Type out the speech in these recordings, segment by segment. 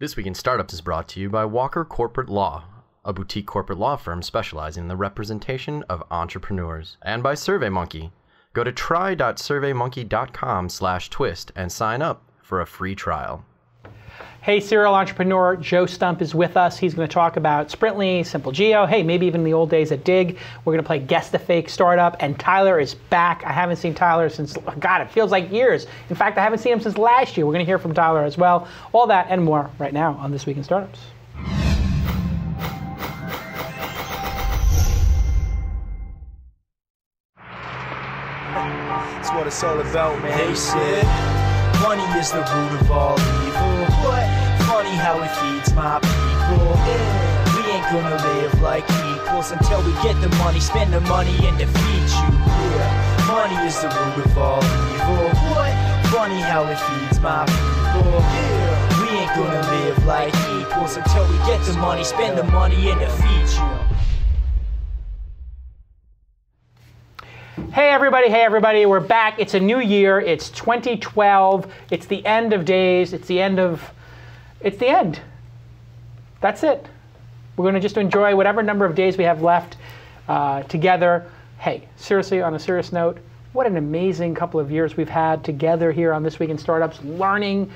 This Week in Startups is brought to you by Walker Corporate Law, a boutique corporate law firm specializing in the representation of entrepreneurs, and by SurveyMonkey. Go to try.surveymonkey.com/twist and sign up for a free trial. Hey, serial entrepreneur, Joe Stump is with us. He's going to talk about Sprintly, SimpleGeo, hey, maybe even the old days at Dig. We're going to play Guess the Fake Startup, and Tyler is back. I haven't seen Tyler since, God, it feels like years. In fact, I haven't seen him since last year. We're going to hear from Tyler as well. All that and more right now on This Week in Startups. That's what it's all about, man. They said money is the root of all evil. What? Funny how it feeds my people. Yeah. We ain't gonna live like equals until we get the money, spend the money, and defeat you. Yeah. Money is the root of all evil. What? Funny how it feeds my people. Yeah. We ain't gonna live like equals until we get the money, spend the money, and defeat you. Hey everybody, we're back. It's a new year, it's 2012, it's the end of days, it's the end. That's it. We're gonna just enjoy whatever number of days we have left together. Hey, seriously, on a serious note, what an amazing couple of years we've had together here on This Week in Startups, learning,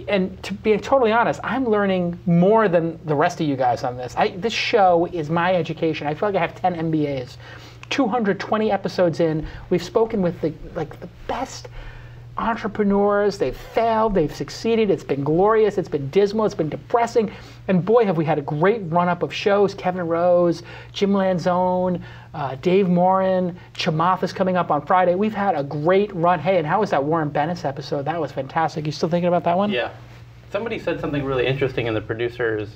and to be totally honest, I'm learning more than the rest of you guys on this. This show is my education. I feel like I have 10 MBAs. 220 episodes in, we've spoken with the best entrepreneurs. They've failed, they've succeeded. It's been glorious, it's been dismal, it's been depressing, and boy, have we had a great run-up of shows. Kevin Rose, Jim Lanzone, Dave Morin, Chamath is coming up on Friday. We've had a great run. Hey, and how was that Warren Bennis episode? That was fantastic. You still thinking about that one? Yeah. Somebody said something really interesting in the producer's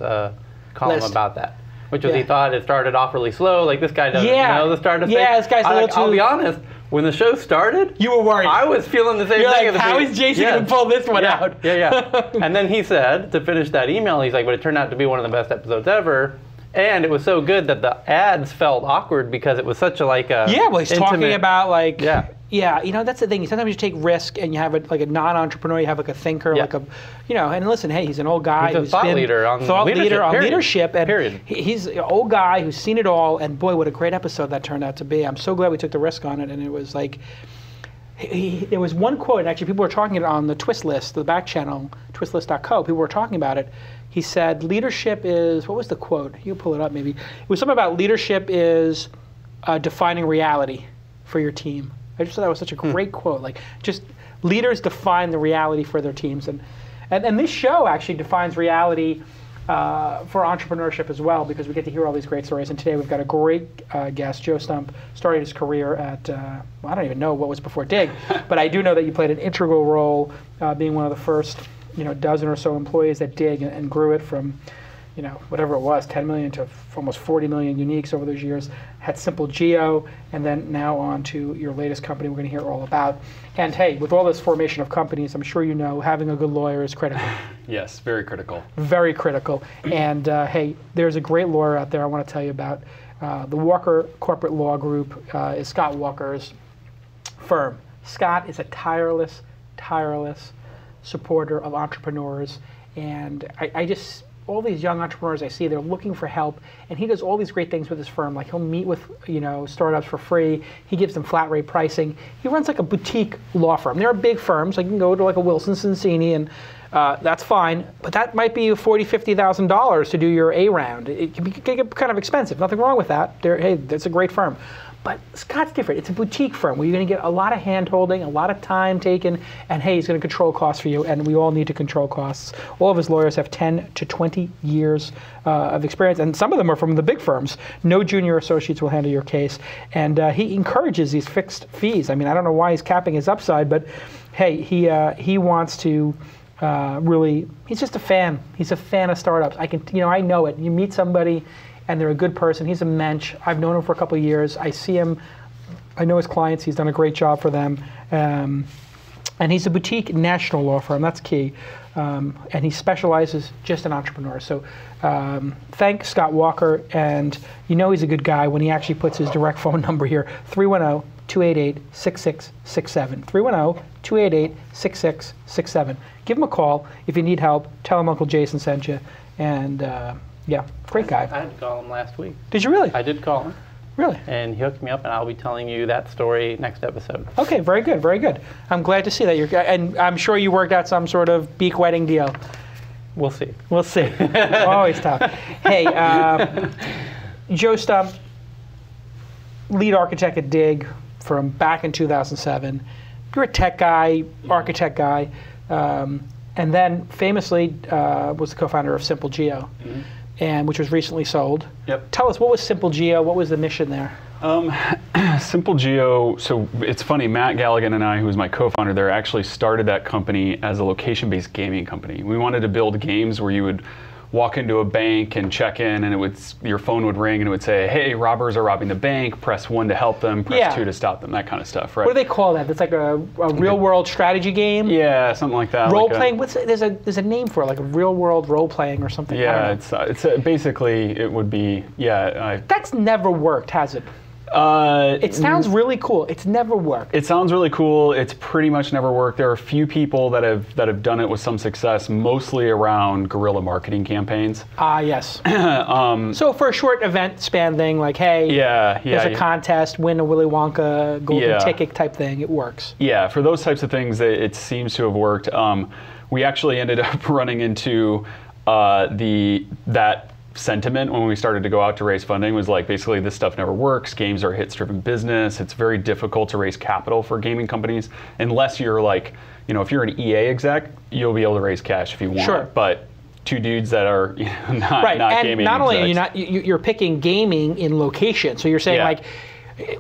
column about that. Which was he thought it started off really slow, like this guy doesn't know the start of things. Yeah, this guy's a little too... I'll be honest, when the show started, you were worried. I was feeling the same thing. Like, how is Jason going to pull this one out? Yeah. And then he said, to finish that email, he's like, but it turned out to be one of the best episodes ever. And it was so good that the ads felt awkward because it was such a he's talking about Yeah, you know, that's the thing. Sometimes you take risk and you have a non-entrepreneur, you have a thinker, and listen, hey, he's an old guy who's a thought leader on leadership, and period. He's an old guy who's seen it all, and boy, what a great episode that turned out to be. I'm so glad we took the risk on it, and it was like, there was one quote, actually people were talking it on the TWiST list, the back channel, twistlist.co, people were talking about it. He said, leadership is, what was the quote? You pull it up maybe. It was something about leadership is defining reality for your team. I just thought that was such a great quote. Like, just leaders define the reality for their teams. And this show actually defines reality for entrepreneurship as well, because we get to hear all these great stories. And today we've got a great guest, Joe Stump, started his career at, I don't even know what was before Dig, but I do know that you played an integral role being one of the first dozen or so employees at Dig and grew it from whatever it was, 10 million to almost 40 million uniques over those years, had SimpleGeo, and then now on to your latest company we're going to hear all about. And hey, with all this formation of companies, I'm sure you know having a good lawyer is critical. Yes, very critical. Very critical. And hey, there's a great lawyer out there I want to tell you about. The Walker Corporate Law Group is Scott Walker's firm. Scott is a tireless supporter of entrepreneurs, and I just... all these young entrepreneurs I see, they're looking for help, and he does all these great things with his firm. Like, he'll meet with startups for free. He gives them flat rate pricing. He runs like a boutique law firm. There are big firms, like you can go to like a Wilson Sonsini, and that's fine. But that might be $40,000, $50,000 to do your A round. It can get kind of expensive. Nothing wrong with that. Hey, that's a great firm. But Scott's different. It's a boutique firm where you're going to get a lot of hand-holding, a lot of time taken, and hey, he's going to control costs for you, and we all need to control costs. All of his lawyers have 10 to 20 years of experience, and some of them are from the big firms. No junior associates will handle your case, and he encourages these fixed fees. I mean, I don't know why he's capping his upside, but hey, he wants to really, he's just a fan. He's a fan of startups. I know it. You meet somebody, and they're a good person. He's a mensch. I've known him for a couple of years. I see him. I know his clients. He's done a great job for them. And he's a boutique national law firm. That's key. And he specializes just in entrepreneurs. So thank Scott Walker. And he's a good guy when he actually puts his direct phone number here, 310 310-288-6667. 310-288-6667. Give him a call if you need help. Tell him Uncle Jason sent you. And yeah, great guy. I had to call him last week. Did you really? I did call him. Really? And he hooked me up, and I'll be telling you that story next episode. Okay, very good, very good. I'm glad to see that and I'm sure you worked out some sort of beak wetting deal. We'll see. We'll see. Always tough. Hey, Joe Stump, lead architect at Dig from back in 2007. You're a tech guy, architect guy, and then famously was the co-founder of SimpleGeo. And which was recently sold. Yep. Tell us, what was SimpleGeo? What was the mission there? SimpleGeo, so it's funny, Matt Galligan and I, who was my co-founder there, actually started that company as a location-based gaming company. We wanted to build games where you would walk into a bank and check in, and your phone would ring and it would say, hey, robbers are robbing the bank, press 1 to help them, press 2 to stop them, that kind of stuff, right? What do they call that? It's like a real-world strategy game? Yeah, something like that. Role-playing? There's a name for it, like a real-world role-playing or something. Yeah, it's basically, it would be, That's never worked, has it? It sounds really cool. It's never worked. It sounds really cool. It's pretty much never worked. There are a few people that have done it with some success, mostly around guerrilla marketing campaigns. Yes. So for a short event span thing, like, hey, there's a contest, win a Willy Wonka golden ticket type thing, it works. Yeah, for those types of things, it seems to have worked. We actually ended up running into that sentiment when we started to go out to raise funding was like, basically, this stuff never works. Games are a hits-driven business. It's very difficult to raise capital for gaming companies unless you're like, if you're an EA exec, you'll be able to raise cash if you want. Sure. But two dudes that are not and gaming not only execs. are you're picking gaming in location. So you're saying like,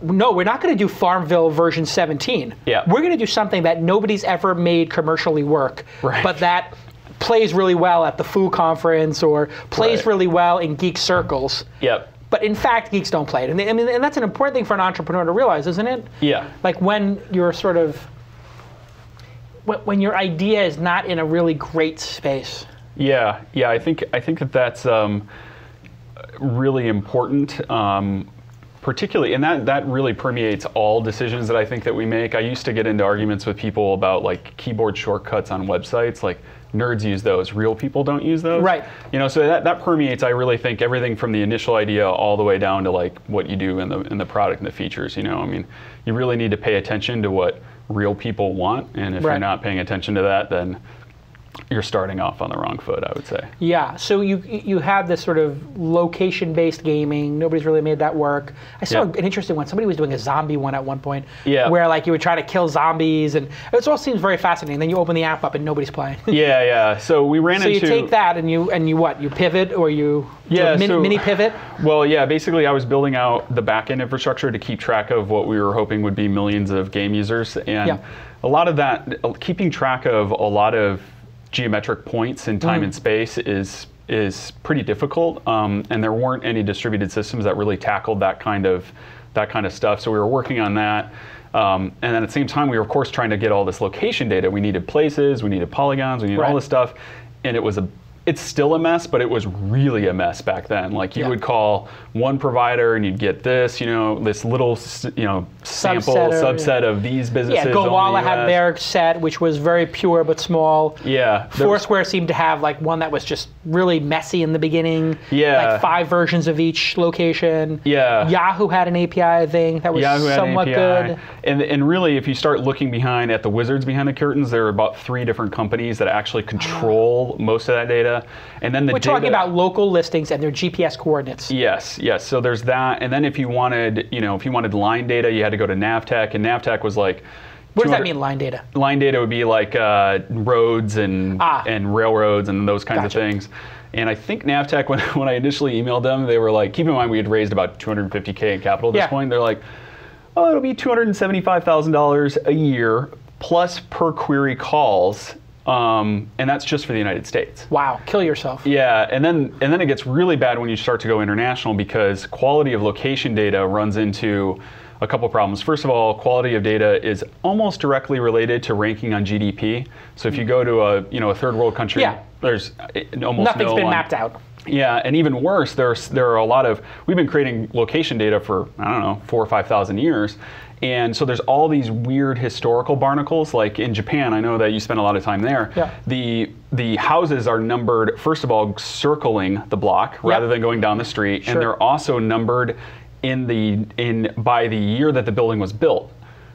no, we're not going to do Farmville version 17. Yeah. We're going to do something that nobody's ever made commercially work, but that plays really well at the Foo conference or plays really well in geek circles. Yep. But in fact, geeks don't play it. And and that's an important thing for an entrepreneur to realize, isn't it? Yeah. Like when you're when your idea is not in a really great space. Yeah. I think that's really important. Particularly, and that really permeates all decisions that I think that we make. I used to get into arguments with people about like keyboard shortcuts on websites, like nerds use those, real people don't use those. Right. So that permeates, I really think, everything from the initial idea all the way down to like what you do in the product and the features. You really need to pay attention to what real people want, and if you're not paying attention to that, then you're starting off on the wrong foot, I would say. Yeah, so you have this sort of location-based gaming. Nobody's really made that work. I saw an interesting one. Somebody was doing a zombie one at one point, where like you would try to kill zombies, and it all seems very fascinating. Then you open the app up and nobody's playing. Yeah. So we ran into. So you take that and you what? You pivot or you mini pivot? Well, yeah. Basically, I was building out the back-end infrastructure to keep track of what we were hoping would be millions of game users, and a lot of that, keeping track of a lot of geometric points in time and space is pretty difficult, and there weren't any distributed systems that really tackled that kind of stuff. So we were working on that, and then at the same time we were of course trying to get all this location data. We needed places, we needed polygons, we needed all this stuff, and it's still a mess, but it was really a mess back then. Like you would call one provider and you'd get this, this little, sample subset of these businesses. Yeah, Gowalla had their set, which was very pure but small. Yeah. Foursquare seemed to have like one that was just really messy in the beginning. Yeah. Like 5 versions of each location. Yeah. Yahoo had an API thing that was somewhat good. And really, if you start looking at the wizards behind the curtains, there are about 3 different companies that actually control most of that data. And then we're talking about local listings and their GPS coordinates. Yes. So there's that, and then if you wanted line data, you had to go to Navtech, and Navtech was like. What does that mean, line data? Line data would be like roads and railroads and those kinds of things. And I think Navtech, when I initially emailed them, they were like, keep in mind we had raised about $250K in capital at this point. They're like, oh, it'll be $275,000 a year plus per query calls. And that's just for the United States. Wow, kill yourself. Yeah, and then it gets really bad when you start to go international, because quality of location data runs into a couple problems. First of all, quality of data is almost directly related to ranking on GDP. So if you go to a third world country, there's almost nothing's been mapped out. Yeah, and even worse, there are a lot of, we've been creating location data for, I don't know, 4,000 or 5,000 years. And so there's all these weird historical barnacles, like in Japan, I know that you spend a lot of time there. Yeah. The houses are numbered, first of all, circling the block rather than going down the street. Sure. And they're also numbered by the year that the building was built.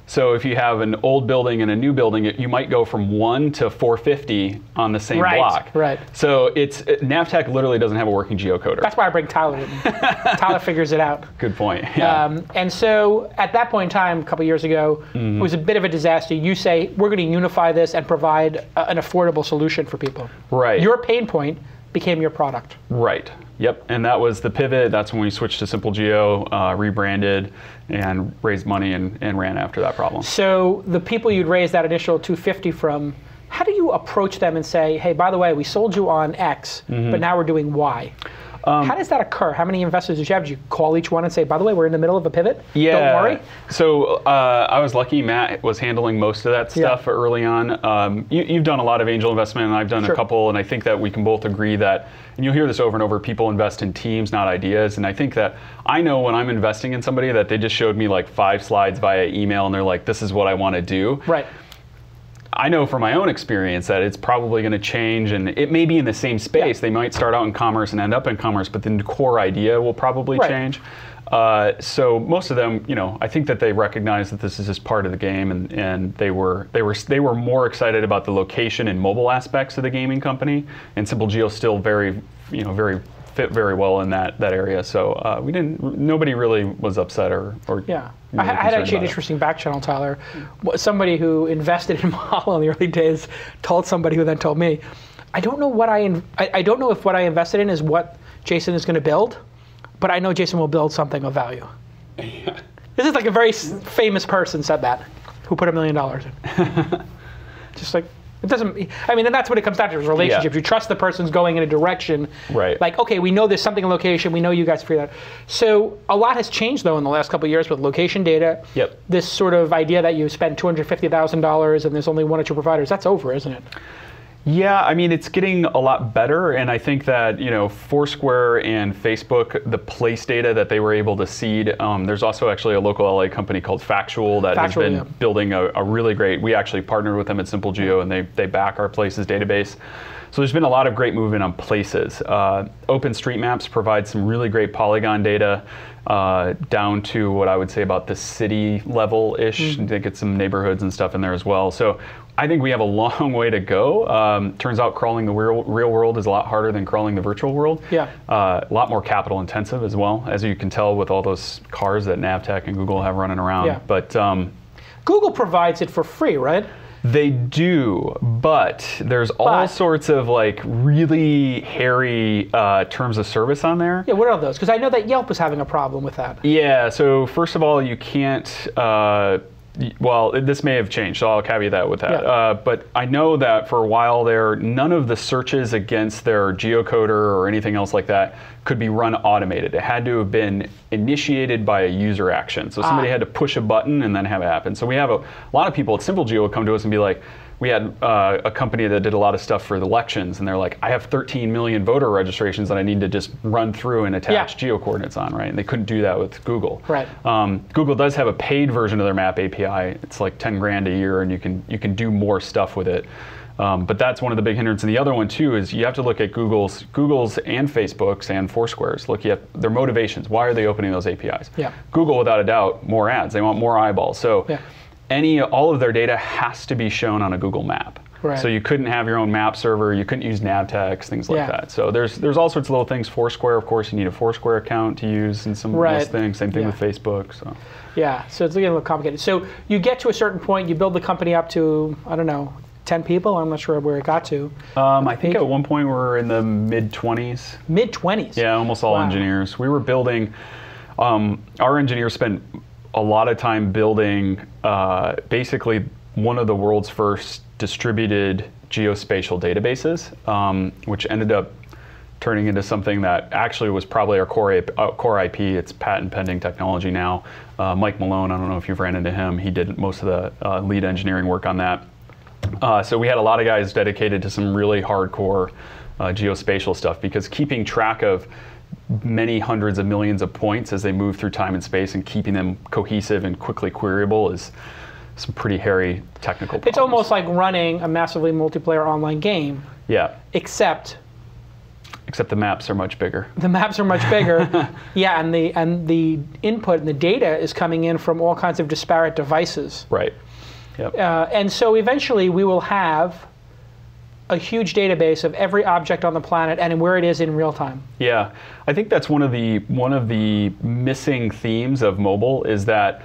So if you have an old building and a new building, you might go from 1 to 450 on the same block. Right. So Navtech literally doesn't have a working geocoder. That's why I bring Tyler in. Tyler figures it out. Good point. Yeah. And so at that point in time, a couple years ago, it was a bit of a disaster. You say, we're going to unify this and provide an affordable solution for people. Right. Your pain point became your product. Right. Yep. And that was the pivot. That's when we switched to SimpleGeo, rebranded, and raised money and ran after that problem. So the people you'd raised that initial 250 from, how do you approach them and say, hey, by the way, we sold you on X, but now we're doing Y? How does that occur? How many investors did you have? Did you call each one and say, by the way, we're in the middle of a pivot? Yeah. Don't worry? So I was lucky. Matt was handling most of that stuff early on. You've done a lot of angel investment, and I've done a couple, and I think that we can both agree that, and you'll hear this over and over, people invest in teams, not ideas. And I think that I know when I'm investing in somebody that they just showed me like 5 slides via email, and they're like, this is what I want to do. Right. I know from my own experience that it's probably going to change, and it may be in the same space. They might start out in commerce and end up in commerce, but the core idea will probably change. So most of them, I think that they recognize that this is just part of the game, and they were more excited about the location and mobile aspects of the gaming company, and SimpleGeo still very fit very well in that area. So nobody really was upset or yeah. I had actually an interesting back channel, Tyler. Somebody who invested in Mahalo in the early days told somebody who then told me, I don't know if what I invested in is what Jason is going to build, but I know Jason will build something of value. Yeah. This is like a very famous person said that, who put $1 million in. Just like, it doesn't, and that's what it comes down to, is relationships. You trust the person's going in a direction. Right. Like, okay, we know there's something in location, we know you guys figure that out. So a lot has changed, though, in the last couple of years with location data. Yep. This sort of idea that you spend $250,000 and there's only 1 or 2 providers, that's over, isn't it? Yeah, it's getting a lot better, and I think that Foursquare and Facebook, the place data that they were able to seed. There's also actually a local LA company called Factual that has been building a really great. We actually partnered with them at SimpleGeo, and they back our places database. So there's been a lot of great movement on places. OpenStreetMaps provides some really great polygon data down to what I would say about the city level-ish. I think it's some neighborhoods and stuff in there as well. So I think we have a long way to go. Turns out crawling the real world is a lot harder than crawling the virtual world. Yeah. A lot more capital intensive as well, as you can tell with all those cars that Navtech and Google have running around. Yeah. But Google provides it for free, right? They do, but there's all sorts of like really hairy terms of service on there. Yeah, what are those? Because I know that Yelp is having a problem with that. Yeah, so first of all, you can't, well, this may have changed, so I'll caveat that with that. Yeah. But I know that for a while there, none of the searches against their geocoder or anything else like that could be run automated. It had to have been initiated by a user action. So somebody had to push a button and then have it happen. So we have a lot of people at SimpleGeo would come to us and be like, we had a company that did a lot of stuff for the elections, and they're like, I have 13 million voter registrations that I need to just run through and attach geo-coordinates on, right? And they couldn't do that with Google. Right. Google does have a paid version of their map API. It's like 10 grand a year, and you can do more stuff with it. But that's one of the big hindrances. And the other one too is you have to look at Google's and Facebook's and Foursquare's. Look at their motivations. Why are they opening those APIs? Yeah. Google, without a doubt, more ads. They want more eyeballs. So all of their data has to be shown on a Google map. Right. So you couldn't have your own map server. You couldn't use Navtex, things like that. So there's all sorts of little things. Foursquare, of course, you need a Foursquare account to use and some of those things. Same thing with Facebook. So. Yeah, so it's getting a little complicated. So you get to a certain point, you build the company up to, I don't know, 10 people? I'm not sure where it got to. I think at one point we were in the mid-20s. Mid-20s? Yeah, almost all engineers. We were building, our engineers spent a lot of time building basically one of the world's first distributed geospatial databases, which ended up turning into something that actually was probably our core IP. It's patent pending technology now. Mike Malone, I don't know if you've ran into him. He did most of the lead engineering work on that. So we had a lot of guys dedicated to some really hardcore geospatial stuff, because keeping track of many hundreds of millions of points as they move through time and space and keeping them cohesive and quickly queryable is some pretty hairy technical problems. It's almost like running a massively multiplayer online game. Yeah. Except the maps are much bigger. The maps are much bigger. Yeah, and the input and the data is coming in from all kinds of disparate devices. Right. Yep. And so eventually we will have a huge database of every object on the planet and where it is in real time. Yeah, I think that's one of the missing themes of mobile is that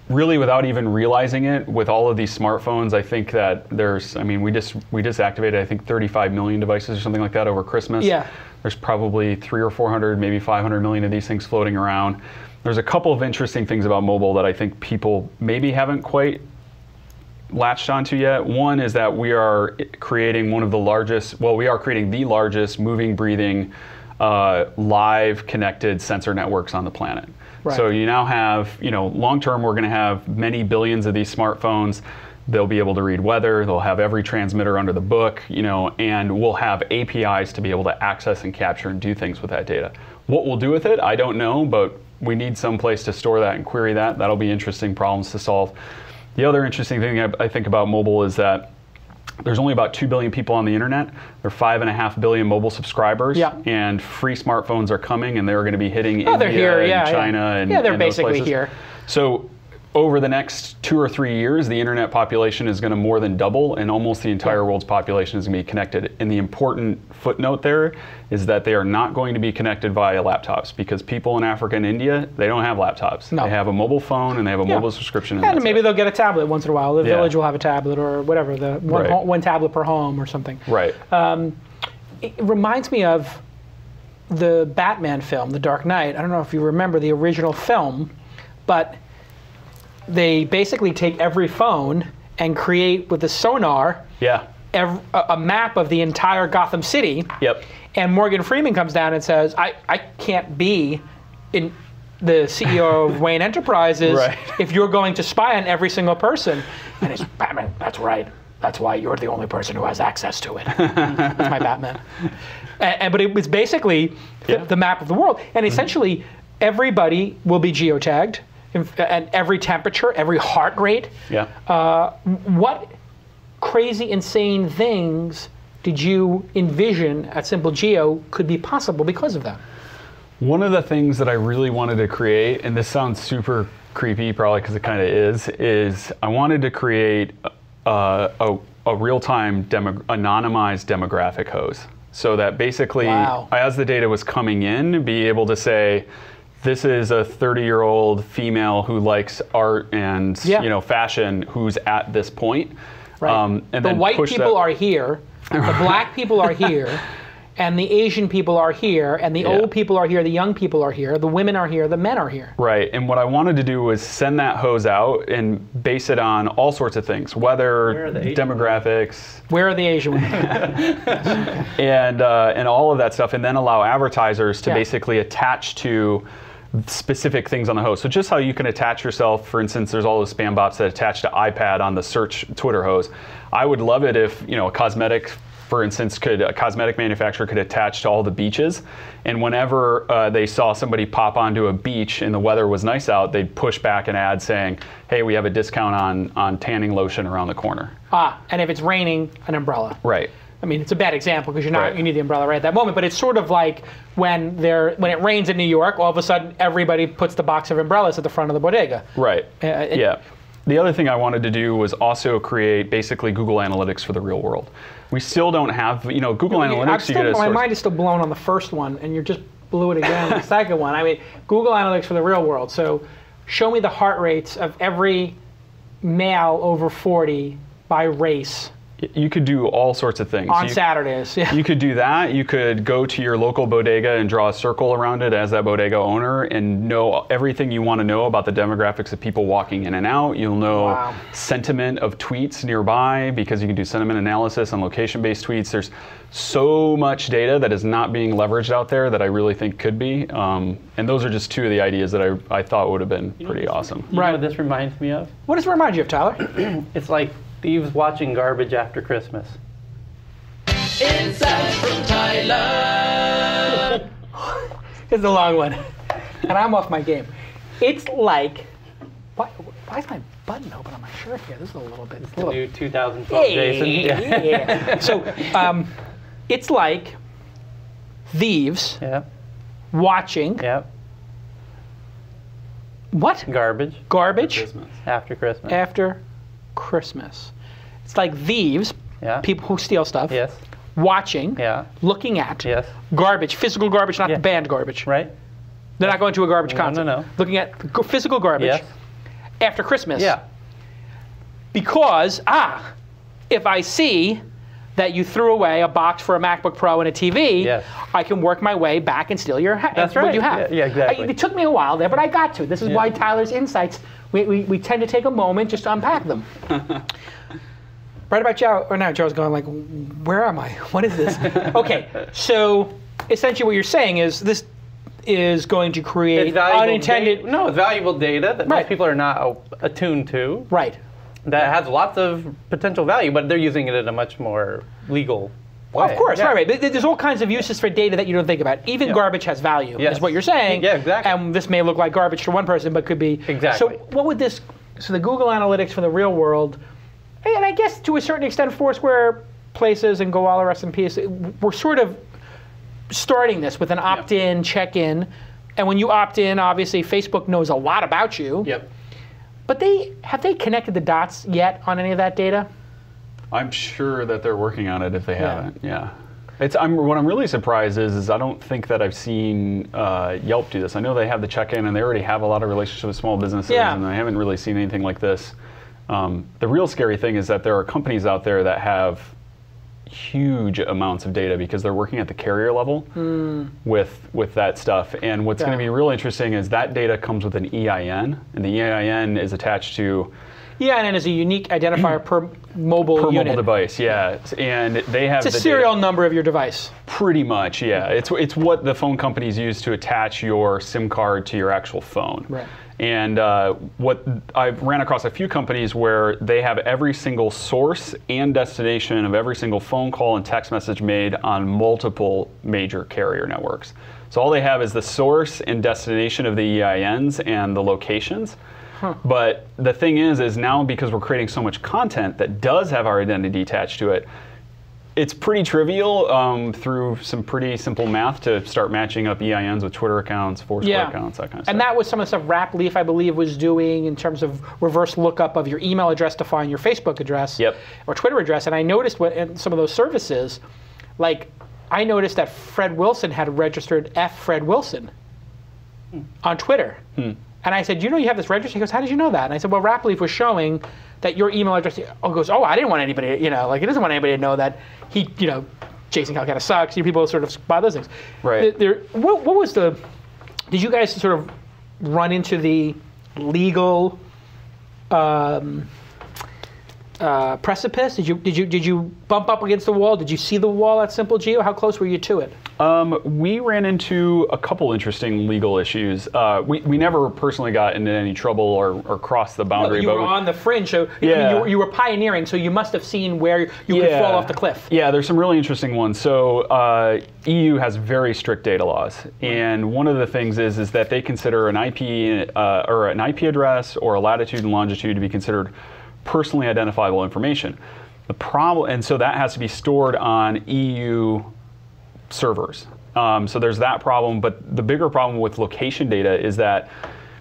really, without even realizing it, with all of these smartphones, I think that there's, I mean, we just activated, I think, 35 million devices or something like that over Christmas. Yeah. There's probably 300 or 400, maybe 500 million of these things floating around. There's a couple of interesting things about mobile that I think people maybe haven't quite latched onto yet. One is that we are creating the largest moving, breathing, live connected sensor networks on the planet. Right. So you now have, long term, we're going to have many billions of these smartphones. They'll be able to read weather. They'll have every transmitter under the book, and we'll have APIs to be able to access and capture and do things with that data. What we'll do with it, I don't know, but we need some place to store that and query that. That'll be interesting problems to solve. The other interesting thing I think about mobile is that there's only about 2 billion people on the internet. There are 5.5 billion mobile subscribers, and free smartphones are coming, and they're going to be hitting India and China and they're basically places. Here. So over the next 2 or 3 years, the internet population is going to more than double, and almost the entire world's population is going to be connected. And the important footnote there is that they are not going to be connected via laptops, because people in Africa and India, they don't have laptops. No. They have a mobile phone and they have a mobile subscription. And maybe they'll get a tablet once in a while. The village will have a tablet or whatever, one tablet per home or something. Right. It reminds me of the Batman film, The Dark Knight. I don't know if you remember the original film, but they basically take every phone and create with the sonar a map of the entire Gotham City. Yep. And Morgan Freeman comes down and says, I can't be in the CEO of Wayne Enterprises if you're going to spy on every single person. And he's, Batman, that's right. That's why you're the only person who has access to it. That's my Batman. But it was basically the map of the world. And essentially, everybody will be geotagged. And every temperature, every heart rate. Yeah. What crazy, insane things did you envision at SimpleGeo could be possible because of that? One of the things that I really wanted to create, and this sounds super creepy probably because it kind of is I wanted to create a real-time anonymized demographic hose. So that basically, as the data was coming in, be able to say, this is a 30-year-old female who likes art and fashion who's at this point. Right. And the white people are here, the black people are here, and the Asian people are here, and the old people are here, the young people are here, the women are here, the men are here. Right, and what I wanted to do was send that hose out and base it on all sorts of things, weather, demographics. Where are the Asian women? And all of that stuff, and then allow advertisers to basically attach to specific things on the host. So just how you can attach yourself, for instance, there's all those spam bots that attach to iPad on the search Twitter hose. I would love it if, a cosmetic, for instance, a cosmetic manufacturer could attach to all the beaches, and whenever they saw somebody pop onto a beach and the weather was nice out, they'd push back an ad saying, hey, we have a discount on tanning lotion around the corner. And if it's raining, an umbrella. Right. I mean, it's a bad example because you need the umbrella right at that moment, but it's sort of like when it rains in New York, all of a sudden everybody puts the box of umbrellas at the front of the bodega. Right. The other thing I wanted to do was also create basically Google Analytics for the real world. We still don't have, Google Analytics. My mind is still blown on the first one, and you just blew it again on the second one. I mean, Google Analytics for the real world. So show me the heart rates of every male over 40 by race. You could do all sorts of things. On Saturdays, You could do that. You could go to your local bodega and draw a circle around it as that bodega owner and know everything you want to know about the demographics of people walking in and out. You'll know sentiment of tweets nearby because you can do sentiment analysis on location-based tweets. There's so much data that is not being leveraged out there that I really think could be. And those are just two of the ideas that I thought would have been pretty awesome. You know what this reminds me of? What does it remind you of, Tyler? It's like thieves watching garbage after Christmas. Insights from Thailand. It's a long one, and I'm off my game. It's like, why is my button open on my shirt here? This is a little bit. The new 2012 Jason. Yeah. So, it's like thieves Yeah. watching Yep. what? Garbage. Garbage Christmas. After Christmas. after Christmas. It's like thieves, Yeah. people who steal stuff, Yes. watching, Yeah. looking at Yes. garbage, physical garbage, not Yeah. the banned garbage. Right. They're not going to a garbage No, concert. no. Looking at physical garbage Yes. after Christmas. Yeah. Because, if I see that you threw away a box for a MacBook Pro and a TV, Yes. I can work my way back and steal That's what right. you have. Yeah, exactly. It took me a while there, but I got to. This is why Tyler's insights, we tend to take a moment just to unpack them. Right about Joe, or now Joe's going like, where am I? What is this? Okay, so essentially what you're saying is this is going to create It's valuable unintended... No, it's valuable data that Right. most people are not attuned to. Right. That has lots of potential value, but they're using it in a much more legal way. Of course, Yeah. right. There's all kinds of uses for data that you don't think about. Even garbage has value, Yes. is what you're saying. Yeah, exactly. And this may look like garbage to one person, but could be... Exactly. So what would this... So the Google Analytics for the real world, and I guess to a certain extent Foursquare, Places, and Goala, rest in peace, we're sort of starting this with an opt-in, check-in. And when you opt in, obviously Facebook knows a lot about you. Yep. But have they connected the dots yet on any of that data? I'm sure that they're working on it if they haven't. Yeah. What I'm really surprised is I don't think that I've seen Yelp do this. I know they have the check-in and they already have a lot of relationships with small businesses, and I haven't really seen anything like this. The real scary thing is that there are companies out there that have huge amounts of data because they're working at the carrier level with that stuff. And what's going to be real interesting is that data comes with an EIN, and the EIN is attached to EIN is a unique identifier per mobile unit. mobile device, yeah. And they have It's a serial number of your device. Pretty much, yeah. It's what the phone companies use to attach your SIM card to your actual phone. Right. And what I've ran across a few companies where they have every single source and destination of every single phone call and text message made on multiple major carrier networks. So all they have is the source and destination of the EINs and the locations. But the thing is now because we're creating so much content that does have our identity attached to it, it's pretty trivial through some pretty simple math to start matching up EINs with Twitter accounts, Foursquare accounts, that kind of stuff. And that was some of the stuff Rapleaf, I believe, was doing in terms of reverse lookup of your email address to find your Facebook address or Twitter address. And I noticed in some of those services, like I noticed that Fred Wilson had registered Fred Wilson on Twitter. And I said, you have this register? He goes, how did you know that? And I said, well, Rapleaf was showing that your email address, I didn't want anybody, he doesn't want anybody to know that he, Jason Calcutta sucks. People sort of buy those things. Right. What was did you guys sort of run into the legal precipice? Did you bump up against the wall? Did you see the wall at SimpleGeo? How close were you to it? We ran into a couple interesting legal issues. We never personally got into any trouble or crossed the boundary. You were on the fringe, so you were pioneering, so you must have seen where you could fall off the cliff. Yeah, there's some really interesting ones. So EU has very strict data laws, and one of the things is that they consider an IP or an IP address or a latitude and longitude to be considered personally identifiable information. The problem, and so that has to be stored on EU servers. So there's that problem, but the bigger problem with location data is that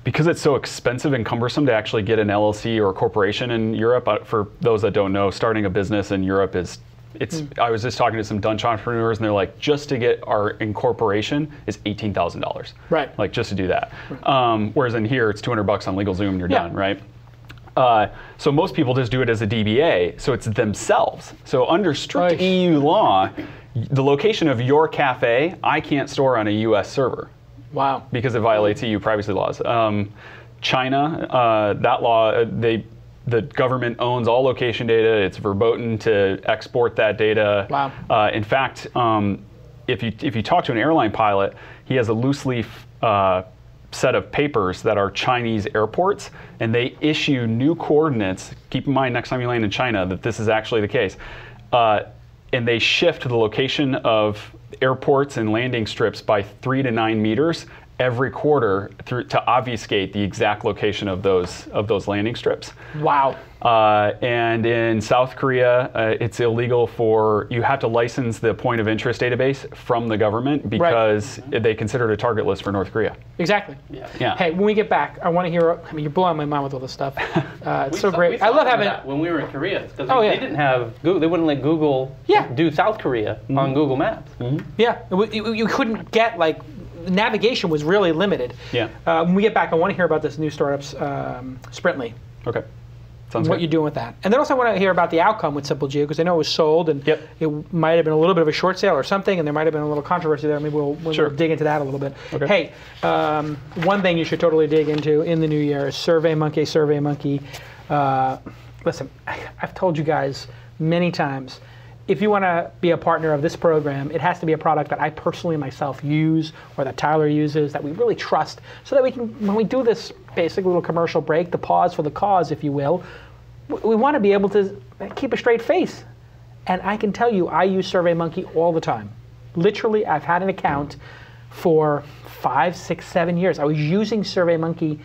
because it's so expensive and cumbersome to actually get an LLC or a corporation in Europe, for those that don't know, starting a business in Europe I was just talking to some Dutch entrepreneurs and they're like, just to get our incorporation is $18,000. Right. Like just to do that. Whereas in here, it's $200 on LegalZoom and you're done, right? So most people just do it as a DBA, so it's themselves. So under strict EU law, the location of your cafe, I can't store on a US server. Wow. Because it violates EU privacy laws. China, that law, the government owns all location data. It's verboten to export that data. Wow. In fact, if you talk to an airline pilot, he has a loose leaf set of papers that are Chinese airports, and they issue new coordinates. Keep in mind next time you land in China that this is actually the case. and they shift the location of airports and landing strips by 3 to 9 meters every quarter to obfuscate the exact location of those landing strips. Wow. And in South Korea, it's illegal you have to license the point of interest database from the government because they consider it a target list for North Korea. Exactly. Yeah. Hey, when we get back, I want to hear, I mean, you're blowing my mind with all this stuff. It's so great. I love having that when we were in Korea. Because yeah. they didn't have Google, they wouldn't let Google do South Korea on Google Maps. Yeah, you couldn't get, like, navigation was really limited. Yeah. When we get back, I want to hear about this new startups, Sprintly. Okay. Sounds what good. you're doing with that. And then also I want to hear about the outcome with SimpleGeo, because I know it was sold, and it might have been a little bit of a short sale or something, and there might have been a little controversy there. Maybe we'll dig into that a little bit. Okay. Hey, one thing you should totally dig into in the new year is SurveyMonkey. Listen, I've told you guys many times, if you want to be a partner of this program, it has to be a product that I personally myself use, or that Tyler uses, that we really trust, so that we can, when we do this basic little commercial break, the pause for the cause, if you will, we want to be able to keep a straight face. And I can tell you, I use SurveyMonkey all the time. Literally, I've had an account for 5, 6, 7 years. I was using SurveyMonkey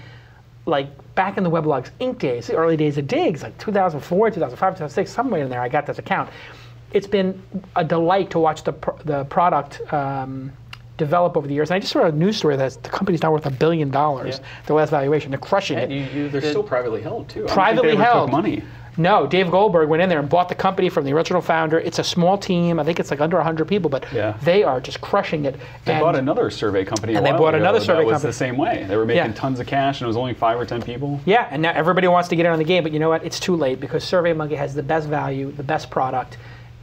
like back in the Weblogs Inc. days, the early days of Diggs, like 2004, 2005, 2006, somewhere in there, I got this account. It's been a delight to watch the product develop over the years. And I just saw a news story that the company's now worth $1 billion. Their last valuation, they're crushing it. They're still privately held too. Privately held. Took money. No, Dave Goldberg went in there and bought the company from the original founder. It's a small team. I think it's like under 100 people, but they are just crushing it. They bought another survey company a while they bought ago another survey that was company. the same way. They were making tons of cash, and it was only 5 or 10 people. Yeah, and now everybody wants to get in on the game, but you know what? It's too late, because SurveyMonkey has the best value, the best product,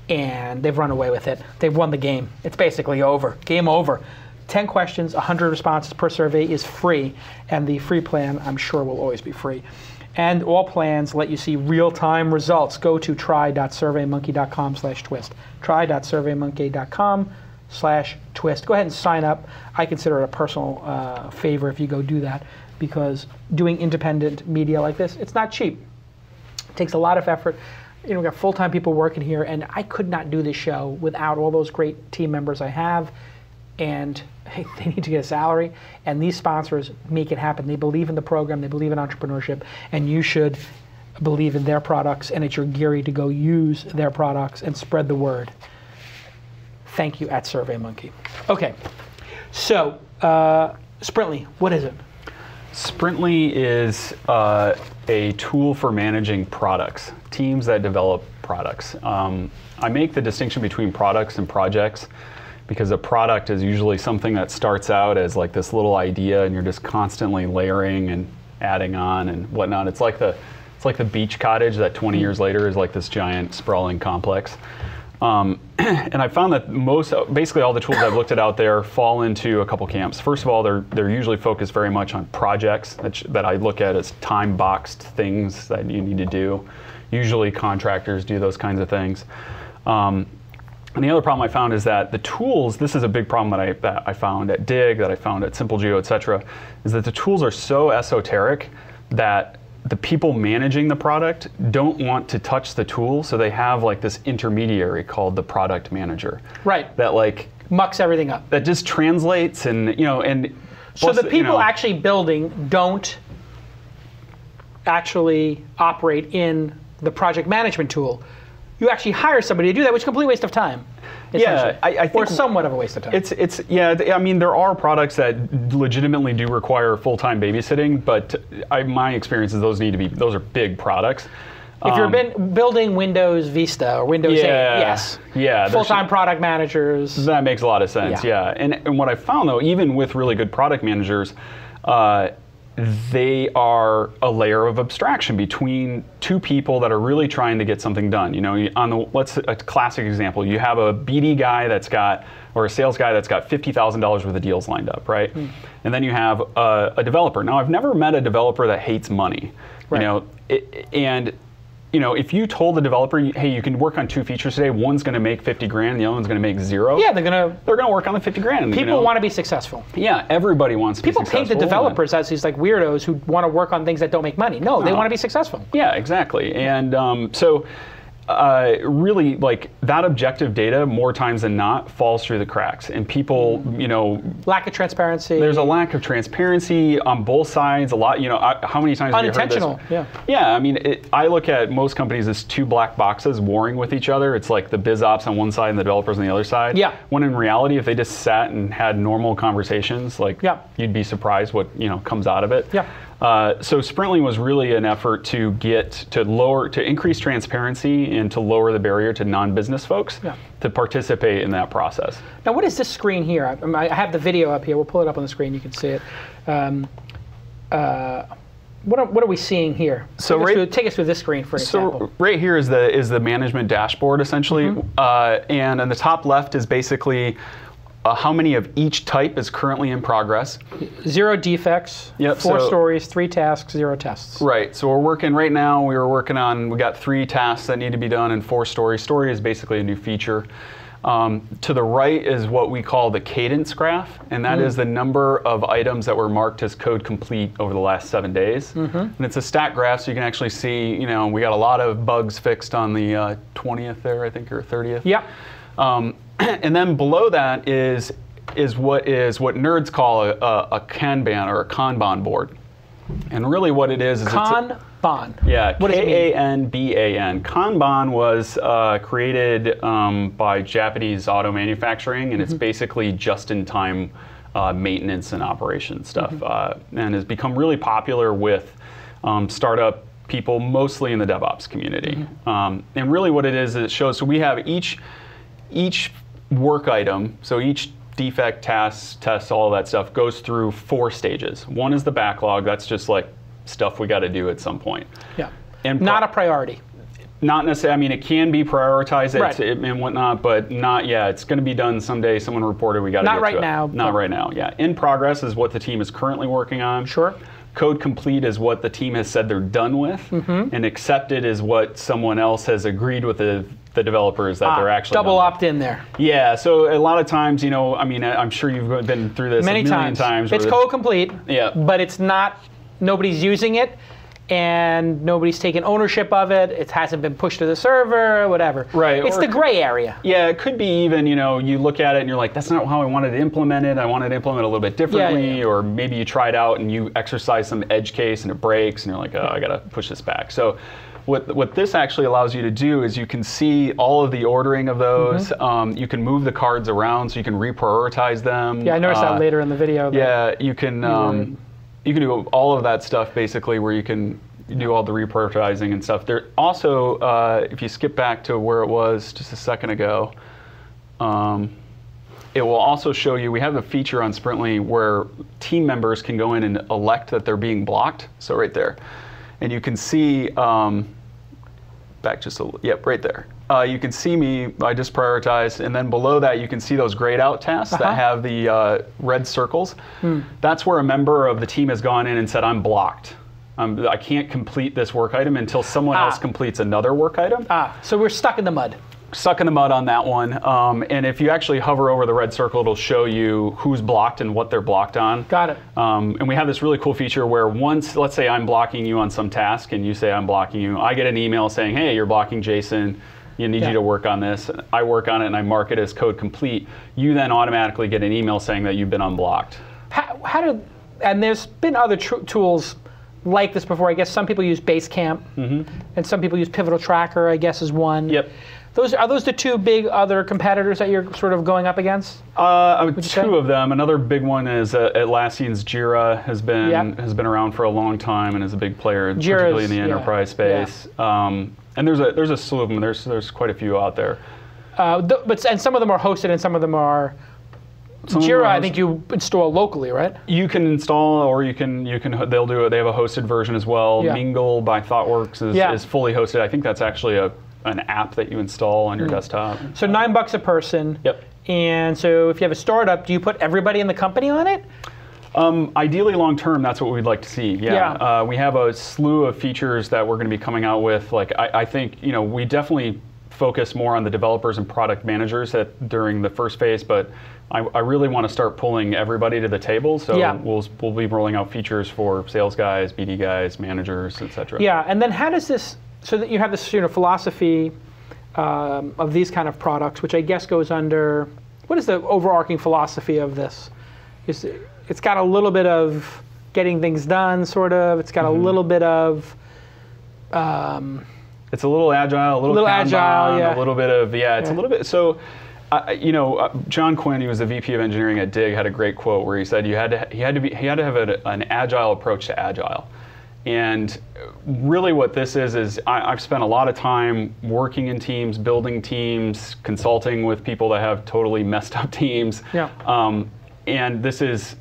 and they've run away with it. They've won the game. It's basically over. Game over. 10 questions, 100 responses per survey is free, and the free plan, I'm sure, will always be free. And all plans let you see real-time results. Go to try.surveymonkey.com/twist. Try.surveymonkey.com/twist. Go ahead and sign up. I consider it a personal favor if you go do that, because doing independent media like this, it's not cheap. It takes a lot of effort. You know, we've got full-time people working here, and I could not do this show without all those great team members I have. And hey, they need to get a salary, and these sponsors make it happen. They believe in the program, they believe in entrepreneurship, and you should believe in their products, and it's your geary to go use their products and spread the word. Thank you at SurveyMonkey. Okay, so Sprintly, what is it? Sprintly is a tool for managing products, teams that develop products. I make the distinction between products and projects, because a product is usually something that starts out as like this little idea, and you're just constantly layering and adding on and whatnot. It's like the beach cottage that 20 years later is like this giant sprawling complex. And I found that basically all the tools I've looked at out there fall into a couple camps. First of all, they're usually focused very much on projects that I look at as time-boxed things that you need to do. Usually contractors do those kinds of things. And the other problem I found is that the tools, this is a big problem that I found at Dig, that I found at SimpleGeo, et cetera, is that the tools are so esoteric that the people managing the product don't want to touch the tool, so they have like this intermediary called the product manager. Right. That like mucks everything up. That just translates, and and so the people actually building don't actually operate in the project management tool. You actually hire somebody to do that, which is a complete waste of time. Yeah, I think, or somewhat of a waste of time. It's I mean, there are products that legitimately do require full-time babysitting, but my experience is those are big products. If you're building Windows Vista or Windows 8, yes. Yeah. Full-time product managers. That makes a lot of sense. Yeah. And what I found though, even with really good product managers, they are a layer of abstraction between two people that are really trying to get something done. You know, a classic example, you have a BD guy or a sales guy that's got $50,000 worth of deals lined up, right? And then you have a developer. Now, I've never met a developer that hates money, right. You know, if you told the developer, hey, you can work on 2 features today, one's going to make 50 grand, the other one's going to make 0. Yeah, they're going to work on the 50 grand. People want to be successful. Yeah, everybody wants to be successful. People paint the developers as these like weirdos who want to work on things that don't make money. No, they want to be successful. Yeah, exactly. And so really, like, that objective data more times than not falls through the cracks, and people, you know, lack of transparency. There's a lack of transparency on both sides. A lot, you know, how many times have you heard this? Unintentional, yeah. Yeah, I mean, I look at most companies as two black boxes warring with each other. It's like the biz ops on one side and the developers on the other side. Yeah. When in reality, if they just sat and had normal conversations, like, you'd be surprised what, you know, comes out of it. Yeah. So Sprintly was really an effort to increase transparency and to lower the barrier to non-business folks to participate in that process. Now, what is this screen here? I have the video up here. We'll pull it up on the screen. You can see it. What are we seeing here? So take us through this screen for an example. So right here is the management dashboard essentially, and on the top left is basically how many of each type is currently in progress. 0 defects, 4 stories, 3 tasks, 0 tests. Right, so we're working right now, we got 3 tasks that need to be done and 4 stories. Story is basically a new feature. To the right is what we call the cadence graph, and that is the number of items that were marked as code complete over the last 7 days. And it's a stat graph, so you can actually see, you know, we got a lot of bugs fixed on the 20th there, I think, or 30th. Yeah. And then below that is what nerds call a Kanban or a Kanban board. And really what it is Kanban. Yeah, what does it mean? Kanban. Kanban was created by Japanese auto manufacturing, and it's basically just-in-time maintenance and operation stuff, and has become really popular with startup people, mostly in the DevOps community. And really what it is, it shows, so we have each work item, so each defect, task, test, all of that stuff goes through 4 stages. One is the backlog. That's just like stuff we got to do at some point. Yeah. And not a priority. Not necessarily. I mean, it can be prioritized and whatnot, but not. Yeah, it's going to be done someday. Someone reported we got to get to it. Not right now. Not right now. Yeah. In progress is what the team is currently working on. Sure. Code complete is what the team has said they're done with, and accepted is what someone else has agreed with the developers that they're actually double opt-in there. Yeah, so a lot of times, you know, I mean, I'm sure you've been through this many a million times. It's code complete, but it's not, nobody's using it, and nobody's taken ownership of it. It hasn't been pushed to the server, whatever. Right. It's the gray area. Yeah, it could be even, you know, you look at it and you're like, that's not how I wanted to implement it. I wanted to implement it a little bit differently. Or maybe you try it out and you exercise some edge case and it breaks and you're like, oh, I got to push this back. So what this actually allows you to do is you can see all of the ordering of those. You can move the cards around so you can reprioritize them. Yeah, I noticed that later in the video. Yeah, you can do all of that stuff basically, where you can do all the reprioritizing and stuff. There also, if you skip back to where it was just a second ago, it will also show you, we have a feature on Sprintly where team members can go in and elect that they're being blocked. So right there. And you can see, back just a little, right there. You can see me, I just prioritized, and then below that you can see those grayed out tasks that have the red circles. That's where a member of the team has gone in and said, I'm blocked. I can't complete this work item until someone else completes another work item. So we're stuck in the mud. Stuck in the mud on that one. And if you actually hover over the red circle, it'll show you who's blocked and what they're blocked on. Got it. And we have this really cool feature where once, let's say I'm blocking you on some task and you say I'm blocking you, I get an email saying, hey, you're blocking Jason. You need you to work on this. I work on it and I mark it as code complete. You then automatically get an email saying that you've been unblocked. And there's been other tools like this before. I guess some people use Basecamp, and some people use Pivotal Tracker, I guess, is one. Yep. Are those the 2 big other competitors that you're sort of going up against? 2 of them. Another big one is Atlassian's Jira has been around for a long time and is a big player, particularly in the enterprise space. And there's a slew of them. There's quite a few out there. And some of them are hosted and some of them are. Jira, I think you install locally, right? You can install, or you can. They'll do it. They have a hosted version as well. Mingle by ThoughtWorks is fully hosted. I think that's actually an app that you install on your desktop. So $9 a person. Yep. And so if you have a startup, do you put everybody in the company on it? Ideally, long term, that's what we'd like to see. We have a slew of features that we're going to be coming out with. Like I think we definitely focus more on the developers and product managers during the first phase, but I really want to start pulling everybody to the table. So we'll be rolling out features for sales guys, BD guys, managers, etc. Yeah, and then how does this? So that you have this philosophy of these kind of products, which I guess goes under, what is the overarching philosophy of this? It's got a little bit of getting things done, sort of. It's got a little bit of... it's a little agile, a little agile, yeah. A little bit of, it's a little bit, so, John Quinn, who was the VP of engineering at Dig, had a great quote where he said he had to have an agile approach to agile. And really what this is I've spent a lot of time working in teams, building teams, consulting with people that have totally messed up teams. Yeah. And this is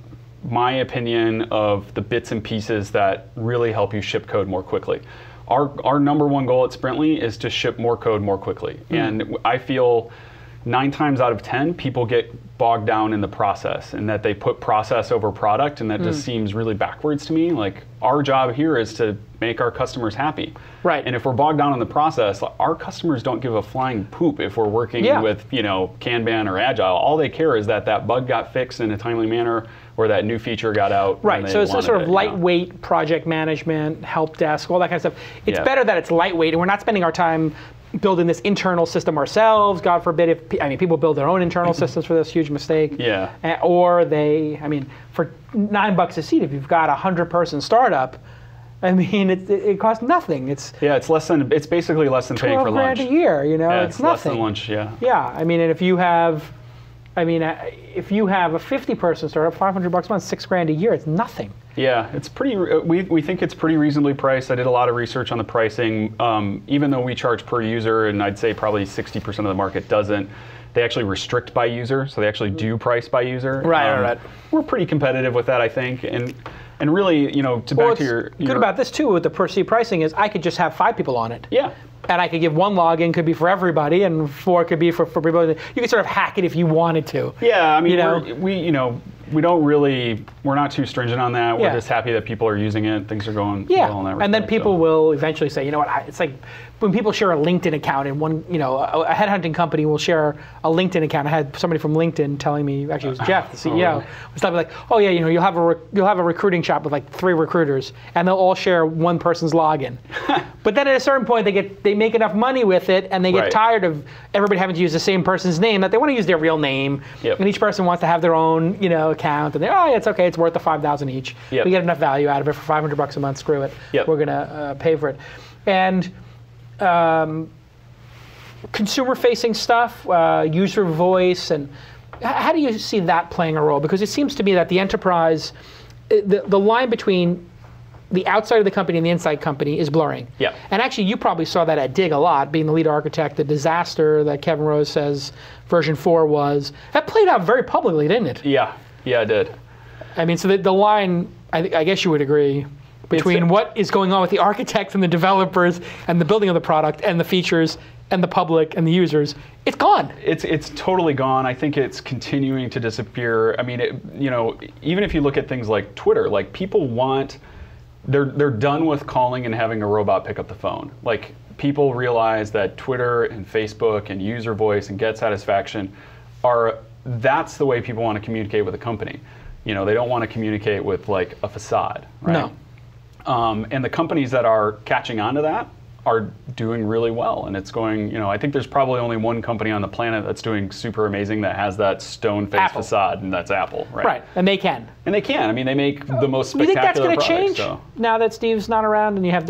my opinion of the bits and pieces that really help you ship code more quickly. Our number one goal at Sprintly is to ship more code more quickly. And I feel 9 times out of 10, people get bogged down in the process and that they put process over product, and that just seems really backwards to me. Like, our job here is to make our customers happy. Right. And if we're bogged down in the process, our customers don't give a flying poop if we're working with, Kanban or Agile. All they care is that that bug got fixed in a timely manner or that new feature got out. Right, so it's a sort of lightweight project management, help desk, all that kind of stuff. It's better that it's lightweight and we're not spending our time building this internal system ourselves. God forbid people build their own internal systems for this, huge mistake. Yeah. Or for $9 a seat, if you've got a 100-person startup, it costs nothing. It's basically less than paying for lunch. $12,000 a year, Yeah, it's less nothing. than lunch, yeah. Yeah, and if you have a 50-person startup, $500 a month, $6,000 a year, it's nothing. Yeah, it's pretty. We think it's pretty reasonably priced. I did a lot of research on the pricing. Even though we charge per user, and I'd say probably 60% of the market doesn't, they actually restrict by user, so they actually do price by user. Right. We're pretty competitive with that, I think, and really, back to your good about this too with the per seat pricing is I could just have 5 people on it. Yeah. And I could give 1 login, could be for everybody, and 4 could be for people. You could sort of hack it if you wanted to. Yeah, we're not too stringent on that. We're just happy that people are using it. Things are going well in that respect. And then people will eventually say, it's like when people share a LinkedIn account and a headhunting company will share a LinkedIn account. I had somebody from LinkedIn telling me, actually it was Jeff, the CEO, was like, oh yeah, you'll have a recruiting shop with like 3 recruiters and they'll all share one person's login. But then at a certain point they make enough money with it and they get tired of everybody having to use the same person's name, that they want to use their real name. Yep. And each person wants to have their own account, and it's okay, it's worth the $5,000 each. Yep. We get enough value out of it for $500 a month, screw it. Yep. We're gonna pay for it. And consumer-facing stuff, user voice, and how do you see that playing a role? Because it seems to me that the enterprise, the line between the outside of the company and the inside company is blurring. Yeah. And actually, you probably saw that at Dig a lot, being the lead architect. The disaster that Kevin Rose says version 4 was, that played out very publicly, didn't it? Yeah, it did. So the line, I guess you would agree, between what is going on with the architects and the developers and the building of the product and the features and the public and the users, it's gone. It's totally gone. I think it's continuing to disappear. Even if you look at things like Twitter, like people want, they're done with calling and having a robot pick up the phone. Like, people realize that Twitter and Facebook and user voice and get satisfaction that's the way people want to communicate with a company. They don't want to communicate with like a facade, right? No. And the companies that are catching on to that are doing really well, and it's going, I think there's probably only one company on the planet that's doing super amazing that has that stone-faced facade, and that's Apple, right? Right, and they can. And they can. They make the most spectacular products. You think that's going to change now that Steve's not around and you have,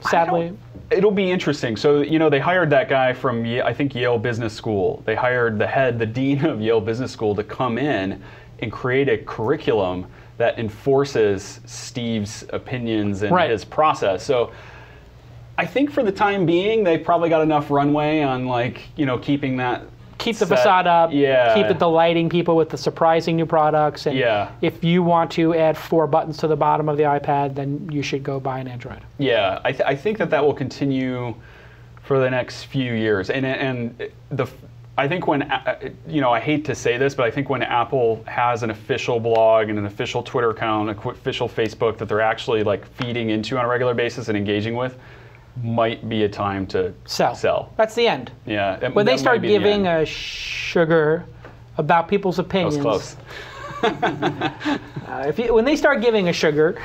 sadly? It'll be interesting. So, they hired that guy from, I think, Yale Business School. They hired the dean of Yale Business School to come in and create a curriculum that enforces Steve's opinions and his process. So I think for the time being, they've probably got enough runway on keeping that. Keep the facade up. Yeah. Keep it delighting people with the surprising new products. And yeah. If you want to add 4 buttons to the bottom of the iPad, then you should go buy an Android. Yeah, I think that will continue for the next few years. I think when, I hate to say this, but I think when Apple has an official blog and an official Twitter account, an official Facebook that they're actually feeding into on a regular basis and engaging with, might be a time to sell. That's the end. Yeah. When they start giving a sugar about people's opinions. That was close. When they start giving a sugar,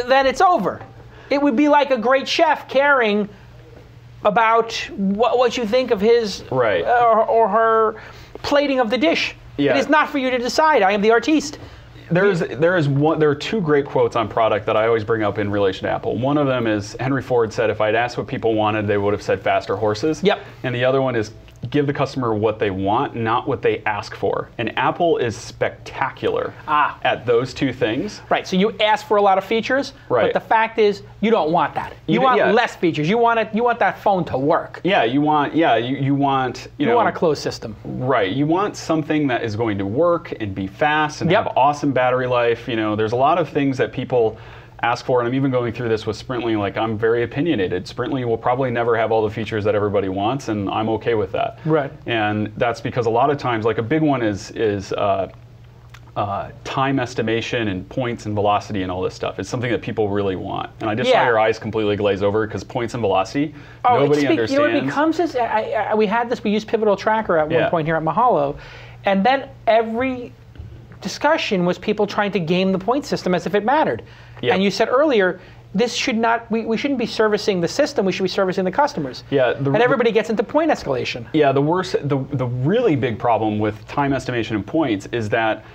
then it's over. It would be like a great chef caring about what you think of his Right. Or her plating of the dish. Yeah. It is not for you to decide. I am the artiste. There are two great quotes on product that I always bring up in relation to Apple. One of them is Henry Ford said, if I'd asked what people wanted, they would have said faster horses. Yep. And the other one is give the customer what they want, not what they ask for. And Apple is spectacular at those two things. Right, so you ask for a lot of features, right. but the fact is you don't want that. You want less features. You want that phone to work. Yeah, you want you want a closed system. Right. You want something that is going to work and be fast and have awesome battery life. There's a lot of things that people ask for, and I'm even going through this with Sprintly. Like, I'm very opinionated. Sprintly will probably never have all the features that everybody wants, and I'm okay with that. Right. And that's because a lot of times, like a big one is time estimation and points and velocity and all this stuff. It's something that people really want. And I just saw your eyes completely glaze over because points and velocity, nobody understands. You know, it becomes this. We used Pivotal Tracker at one point here at Mahalo, and then every discussion was people trying to game the point system as if it mattered. Yep. And you said earlier, this should not. We shouldn't be servicing the system. We should be servicing the customers. Yeah. And everybody gets into point escalation. Yeah. The really big problem with time estimation and points is that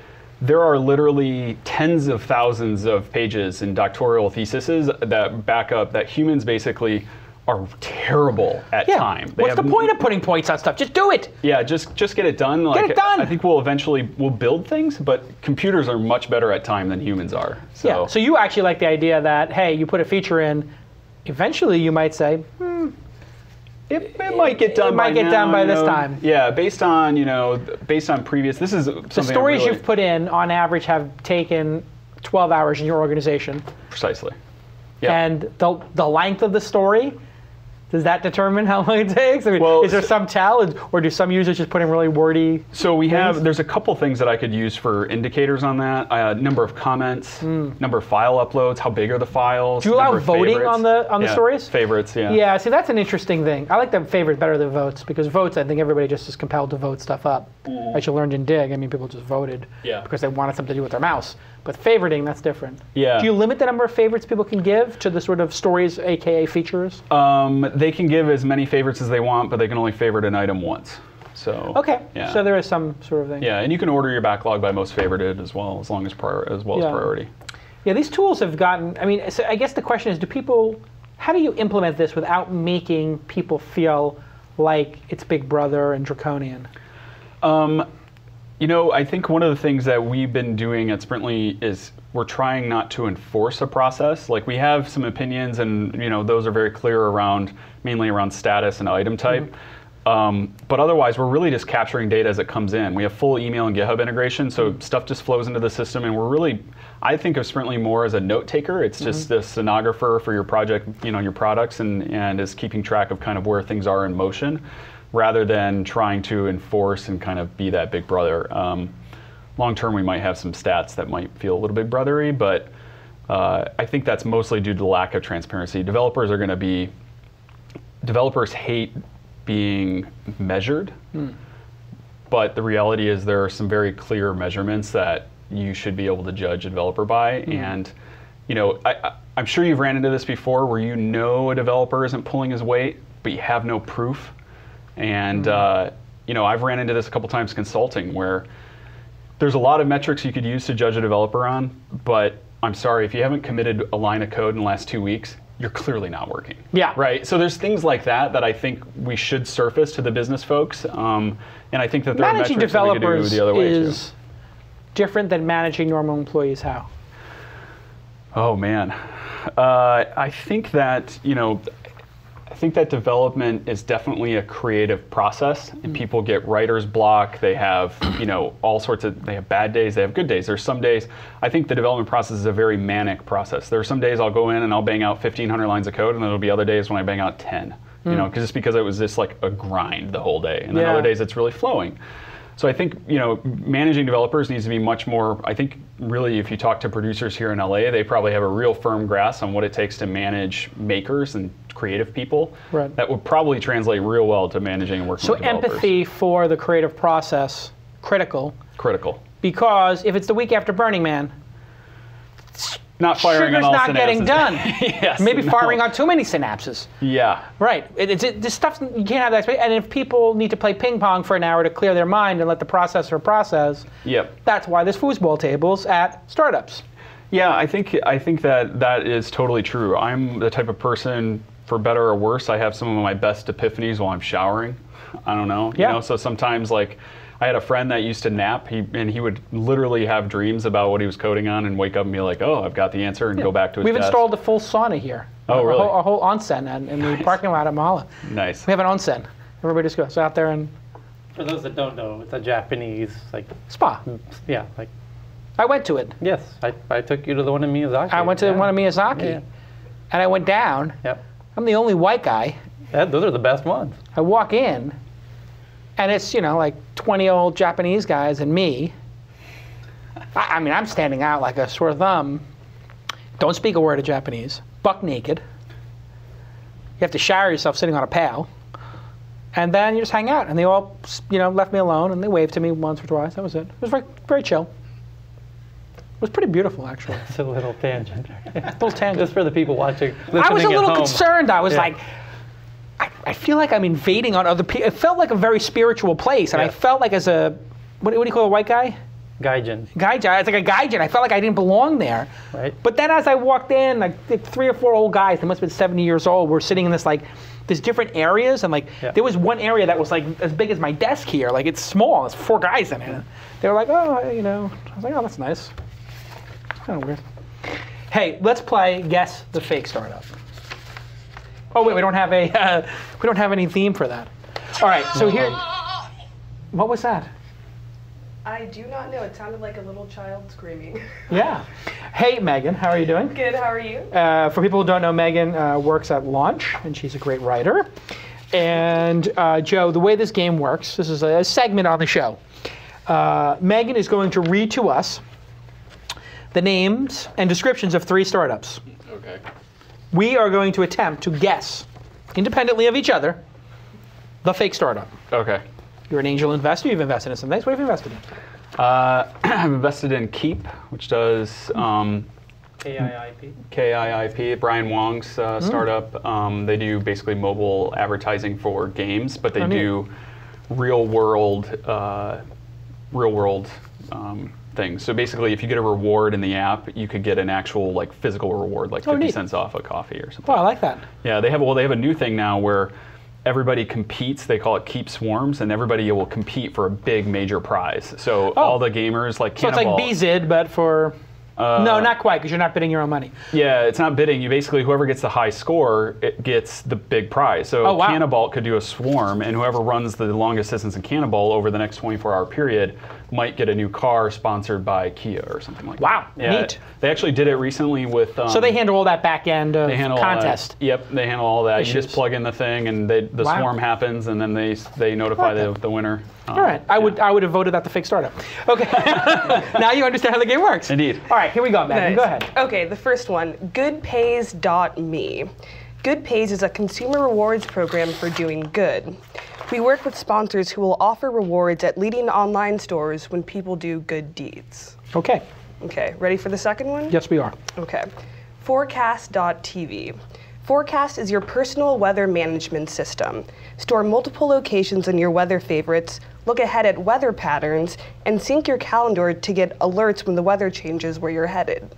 there are literally tens of thousands of pages in doctoral theses that back up that humans basically are terrible at time. What's the point of putting points on stuff? Just do it. Yeah, just get it done. Get it done. I think we'll build things, but computers are much better at time than humans are. So. Yeah. So you actually like the idea that, hey, you put a feature in, eventually you might say, it might get done. It might get done by this time. Yeah, based on previous. This is something the stories you've put in on average have taken 12 hours in your organization. Precisely. Yep. And the length of the story. Does that determine how long it takes? I mean, is there some challenge, or do some users just put in really wordy So there's a couple things that I could use for indicators on that. Number of comments, number of file uploads, how big are the files. Do you allow voting on the stories? Favorites, yeah. Yeah, see, that's an interesting thing. I like the favorites better than votes, because votes, I think everybody just is compelled to vote stuff up. As you learned in Dig, I mean, people just voted because they wanted something to do with their mouse. But favoriting, that's different. Yeah. Do you limit the number of favorites people can give to the sort of stories, aka features? They can give as many favorites as they want, but they can only favorite an item once. So okay. Yeah. So there is some sort of thing. Yeah, and you can order your backlog by most favorited as well, as long as priority. Yeah, these tools have gotten. I mean, so I guess the question is, how do you implement this without making people feel like it's Big Brother and draconian? I think one of the things that we've been doing at Sprintly is we're trying not to enforce a process. Like, we have some opinions, and those are very clear mainly around status and item type. But otherwise, we're really just capturing data as it comes in. We have full email and GitHub integration, so stuff just flows into the system, and I think of Sprintly more as a note taker. It's just the stenographer for your project, your products, and is keeping track of kind of where things are in motion, rather than trying to enforce and kind of be that Big Brother. Long term, we might have some stats that might feel a little bit brothery, but I think that's mostly due to the lack of transparency. Developers hate being measured, but the reality is there are some very clear measurements that you should be able to judge a developer by. And I'm sure you've ran into this before, where a developer isn't pulling his weight, but you have no proof. And I've ran into this a couple times consulting, where there's a lot of metrics you could use to judge a developer on, but I'm sorry, if you haven't committed a line of code in the last 2 weeks, you're clearly not working. Yeah. Right? So there's things like that I think we should surface to the business folks. And I think that there are metrics that we could do the other way too. Managing developers is different than managing normal employees. How? Oh, man. I think that, development is definitely a creative process, and people get writer's block. They have, they have bad days, they have good days. There's some days, I think the development process is a very manic process. There are some days I'll go in and I'll bang out 1,500 lines of code, and then there'll be other days when I bang out 10, because it was just like a grind the whole day. And then other days it's really flowing. So I think, managing developers needs to be much more, I think really if you talk to producers here in LA, they probably have a real firm grasp on what it takes to manage makers and creative people. Right. That would probably translate real well to managing and working with developers. So empathy for the creative process, critical. Critical. Because if it's the week after Burning Man, not firing sugar's on all not synapses. getting done. Yes, Maybe no. firing on too many synapses. Yeah. Right. This stuff, you can't have that. And if people need to play ping pong for an hour to clear their mind and let the processor process, Yep. that's why there's foosball tables at startups. Yeah, I think that is totally true. I'm the type of person, for better or worse, I have some of my best epiphanies while I'm showering. I don't know. Yeah. You know, so sometimes, like, I had a friend that used to nap, and he would literally have dreams about what he was coding on and wake up and be like, oh, I've got the answer, and go back to his We've desk. installed a full sauna here. Oh, really? A whole onsen in the parking lot at Mahala. Nice. We have an onsen. Everybody just goes out there and For those that don't know, it's a Japanese, like, spa. yeah, like, I went to it. yes, I took you to the one in Miyazaki. I went to one of Miyazaki, Yeah. and I went down. Yep. I'm the only white guy. Those are the best ones. I walk in, and it's, like 20 old Japanese guys and me. I mean, I'm standing out like a sore thumb. Don't speak a word of Japanese. Buck naked. You have to shower yourself sitting on a pail. And then you just hang out. And they all, left me alone, and they waved to me once or twice. That was it. It was very, very chill. It was pretty beautiful, actually. It's a little tangent. Little tangent. Just for the people watching, listening I was a at little home. concerned. I was Yeah. like, I feel like I'm invading on other people. It felt like a very spiritual place, and I Yeah. felt like as a, what do you call a white guy? Gaijin, Gaijin. It's like a gaijin. I felt like I didn't belong there. right? But then as I walked in, like 3 or 4 old guys, they must have been 70 years old, were sitting in this different areas, and Yeah. there was one area that was like as big as my desk here. Like it's small. There's 4 guys in it. They were like, oh, I was like, oh, that's nice. It's kind of weird. Hey, let's play Guess the Fake Startup. Oh wait, we don't have any theme for that. All right, so here. What was that? I do not know. It sounded like a little child screaming. Yeah. Hey, Megan, how are you doing? Good, how are you? For people who don't know, Megan works at Launch, and she's a great writer. And Joe, the way this game works, this is a segment on the show. Megan is going to read to us the names and descriptions of 3 startups. Okay. We are going to attempt to guess, independently of each other, the fake startup. Okay. You're an angel investor. You've invested in some things. What have you invested in? I've invested in Keep, which does KIIP. KIIP, Brian Wong's startup. They do basically mobile advertising for games, but they Oh, neat. do real world things. So basically, if you get a reward in the app, you could get an actual like physical reward, like 50 neat. cents off a coffee or something. Oh, I like that. Yeah, they have a new thing now where everybody competes. They call it Keep Swarms, and everybody will compete for a big major prize. So all the gamers like So it's like Cannonball. BZID, but for... no, not quite, because you're not bidding your own money. Yeah, it's not bidding. You basically, whoever gets the high score, it gets the big prize. So Oh, wow. Cannonball could do a swarm, and whoever runs the longest distance in Cannonball over the next 24-hour period might get a new car sponsored by Kia or something like Wow, that. Yeah, neat. They actually did it recently with... So they handle all that back end of they handle all that. contest. Yep, they handle all that. You Issues. just plug in the thing, and the Wow. swarm happens, and then they notify Okay. the winner. All right, I would have voted that the fake startup. Okay, now you understand how the game works. Indeed. All right, here we go, Megan. Nice. Go ahead. Okay, the first one, goodpays.me. GoodPays is a consumer rewards program for doing good. We work with sponsors who will offer rewards at leading online stores when people do good deeds. Okay. Okay, ready for the second one? Yes, we are. Okay. Forecast.tv. Forecast is your personal weather management system. Store multiple locations in your weather favorites, look ahead at weather patterns, and sync your calendar to get alerts when the weather changes where you're headed.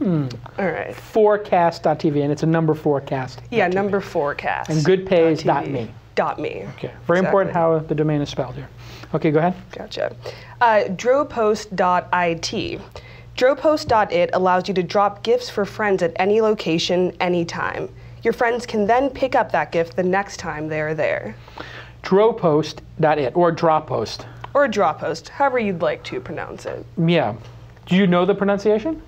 All right. Forecast.tv, and it's a number forecast. Yeah, number forecast. And goodpays.me. .me. Okay. Very important Exactly. how the domain is spelled here. Okay, go ahead. Gotcha. Dropost.it. Dropost.it allows you to drop gifts for friends at any location, anytime. Your friends can then pick up that gift the next time they are there. Dropost.it or Dropost. Or Dropost, however you'd like to pronounce it. Yeah. Do you know the pronunciation?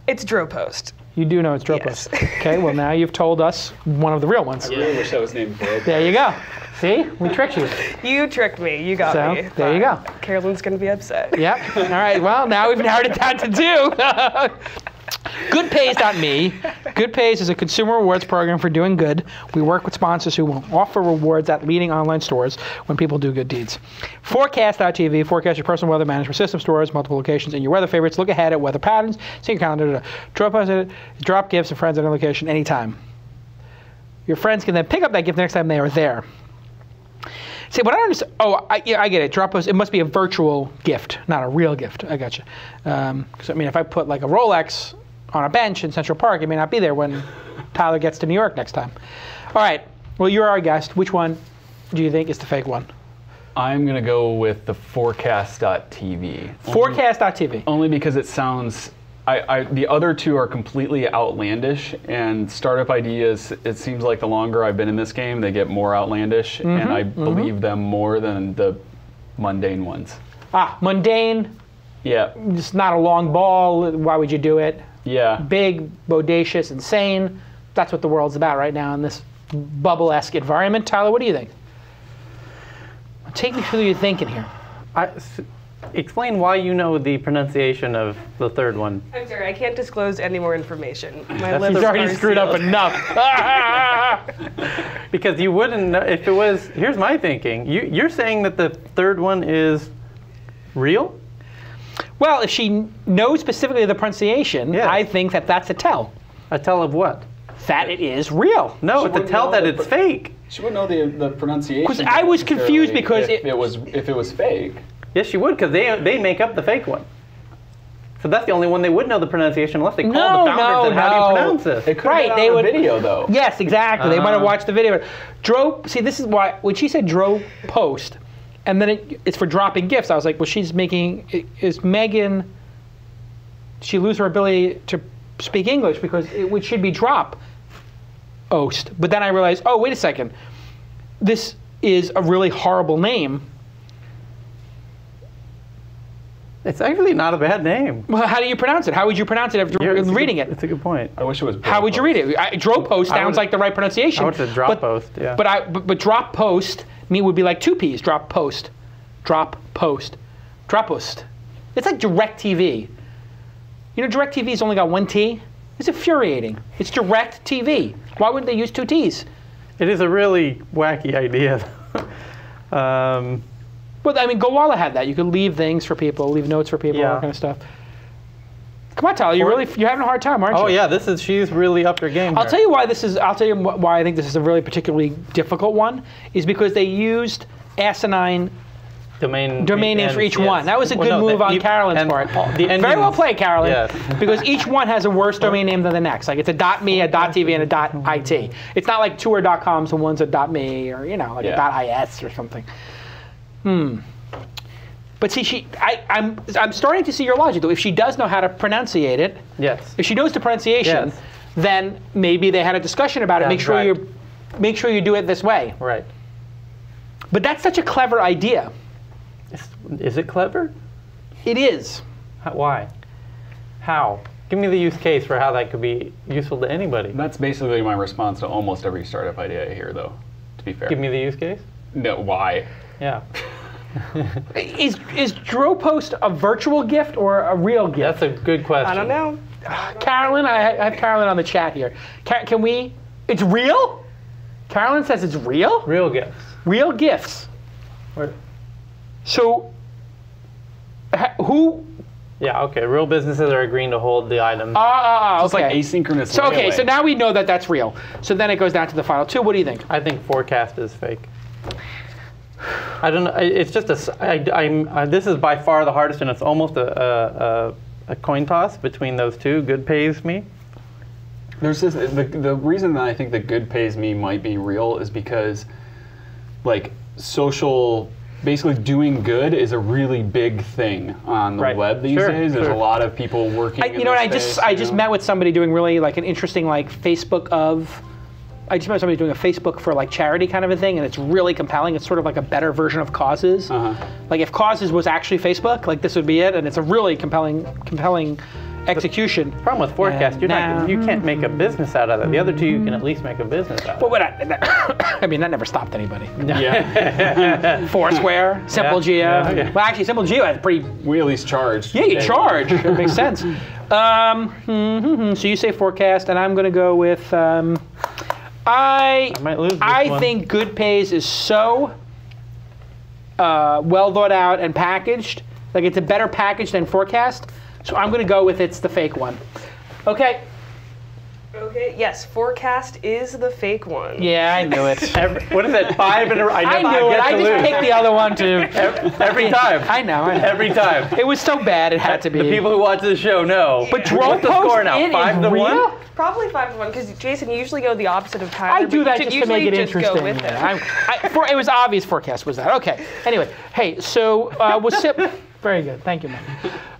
It's Dropost. You do know it's Dropost. Yes. Okay, well now you've told us one of the real ones. I really wish that was named Dropost. There you go. See? We tricked you. You tricked me. You got So, me. there you go. Carolyn's going to be upset. Yep. All right, well, now we've narrowed it down to 2. Goodpays.me GoodPays is a consumer rewards program for doing good. We work with sponsors who will offer rewards at leading online stores when people do good deeds. Forecast.tv, forecast your personal weather management system, stores, multiple locations, and your weather favorites. Look ahead at weather patterns, see your calendar, drop gifts to friends at a location anytime. Your friends can then pick up that gift the next time they are there. See, what I don't understand, I get it. Dropost, it must be a virtual gift, not a real gift. I got you. Because, I mean, if I put like a Rolex on a bench in Central Park, it may not be there when Tyler gets to New York next time. All right, well, you're our guest. Which one do you think is the fake one? I'm going to go with the forecast.tv. Forecast.tv. Only because it sounds... the other two are completely outlandish, and startup ideas, it seems like the longer I've been in this game, they get more outlandish, and I believe them more than the mundane ones. Mundane. Yeah. Just not a long ball. Why would you do it? Yeah. Big, bodacious, insane. That's what the world's about right now in this bubble-esque environment. Tyler, what do you think? Take me through your thinking here. Explain why you know the pronunciation of the third one. I'm sorry, I can't disclose any more information. My He's lips already are screwed up sealed. enough. Because you wouldn't know if it was. Here's my thinking. You're saying that the third one is real? Well, if she knows specifically the pronunciation, Yeah. I think that that's a tell. A tell of what? That it is real. No, it's a tell that it's fake. She would know the pronunciation. 'Cause I was confused because if it was fake. Yes, you would, because they make up the fake one. So that's the only one they would know the pronunciation unless they called the founders and how do you pronounce this? It could Right, have they been on would- a video though. Yes, exactly. They might have watched the video. See, this is why, when she said Dropost, and then it's for dropping gifts, I was like, well, she's making, is Megan, she lose her ability to speak English because it should be Dropost. But then I realized, oh, wait a second. This is a really horrible name. It's actually not a bad name. Well, how do you pronounce it? How would you pronounce it after reading it? It's a good point. I wish it was. How would you read it? Dropost sounds like the right pronunciation. I would say Dropost, yeah. But Dropost would be like two P's. Dropost. Dropost. Dropost. It's like DirecTV. You know, DirecTV's only got one T. It's infuriating. It's DirecTV. Why wouldn't they use two T's? It is a really wacky idea. Well, I mean, Gowalla had that. You could leave things for people, leave notes for people, all that kind of stuff. Come on, Tyler, you're having a hard time, aren't you? Oh yeah, she's really up her game. I'll tell you why why I think this is a really particularly difficult one, is because they used asinine domain names for each one. That was a good move on Carolyn's part. Very well played, Carolyn. Yes. Because each one has a worse domain name than the next. Like it's a .me, a .tv, and a .it. It's not like two are .coms and one's a .me or a .is or something. But see, I'm starting to see your logic though. If she does know how to pronunciate it, yes. If she knows the pronunciation, Yes. then maybe they had a discussion about it. That's right. Make sure you do it this way. Right. But that's such a clever idea. Is it clever? It is. Why? How? Give me the use case for how that could be useful to anybody. That's basically my response to almost every startup idea I hear, though. To be fair. Give me the use case. No. Why? Yeah. Is Dropost a virtual gift or a real gift? That's a good question. I don't know. Carolyn, I have Carolyn on the chat here. Can we? It's real? Carolyn says it's real? Real gifts. Real gifts. Where- So, who? Yeah, okay. Real businesses are agreeing to hold the items. It's okay. like asynchronous. So okay, layaway. so now we know that that's real. So then it goes down to the final two. What do you think? I think forecast is fake. I don't know. It's just this is by far the hardest, and it's almost a coin toss between those two. Good pays me. There's this, the reason that I think that good pays me might be real is because, like, social, basically doing good is a really big thing on the web these days. There's a lot of people working. I just met with somebody doing really like an interesting like Facebook of. I just met somebody doing a Facebook for like charity kind of a thing, and it's really compelling. It's sort of like a better version of Causes. Like if Causes was actually Facebook, like this would be it, and it's a really compelling execution. The problem with forecast, you can't make a business out of it. The other two, you can at least make a business out of. Well, I mean, that never stopped anybody. Yeah. Foursquare, SimpleGeo. Yeah. Well, actually, SimpleGeo has pretty. We at least charged. Yeah, you charge. That makes sense. So you say forecast, and I'm going to go with. I might lose this one. think Good Pays is so well thought out and packaged. Like it's a better package than Forecast. So I'm going to go with it's the fake one. Okay. Okay, yes, Forecast is the fake one. Yeah, I knew it. What is it? 5 in a row. I knew it. I just picked the other one too. Every time. I know. Every time. It was so bad it had to be. The people who watch the show know. But what's the score now? 5-1? Probably 5-1, because Jason, you usually go the opposite of Tyler. I do that just to make it usually interesting. Go with it. It was obvious Forecast was that. Okay. Anyway, hey, so very good. Thank you, man.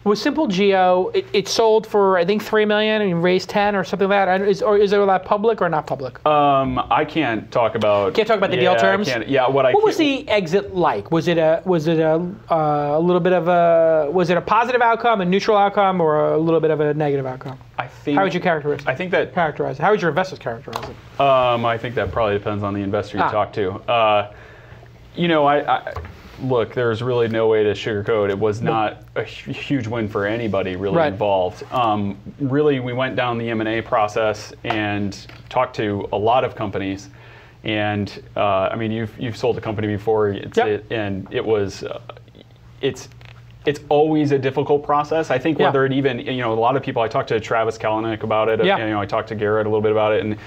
With SimpleGeo, it sold for I think $3 million and you raised 10 or something like that. Is it all that public or not public? I can't talk about. Can't talk about the deal terms. What was the exit like? Was it a little bit of a positive outcome, a neutral outcome, or a little bit of a negative outcome? How would you characterize it? I think that characterize it. How would your investors characterize it? I think that probably depends on the investor you talk to. Look, there's really no way to sugarcoat. It was not a huge win for anybody really involved. Really, we went down the M&A process and talked to a lot of companies. And I mean, you've sold a company before, and it was it's always a difficult process. I think whether it even a lot of people. I talked to Travis Kalanick about it. I talked to Garrett a little bit about it, and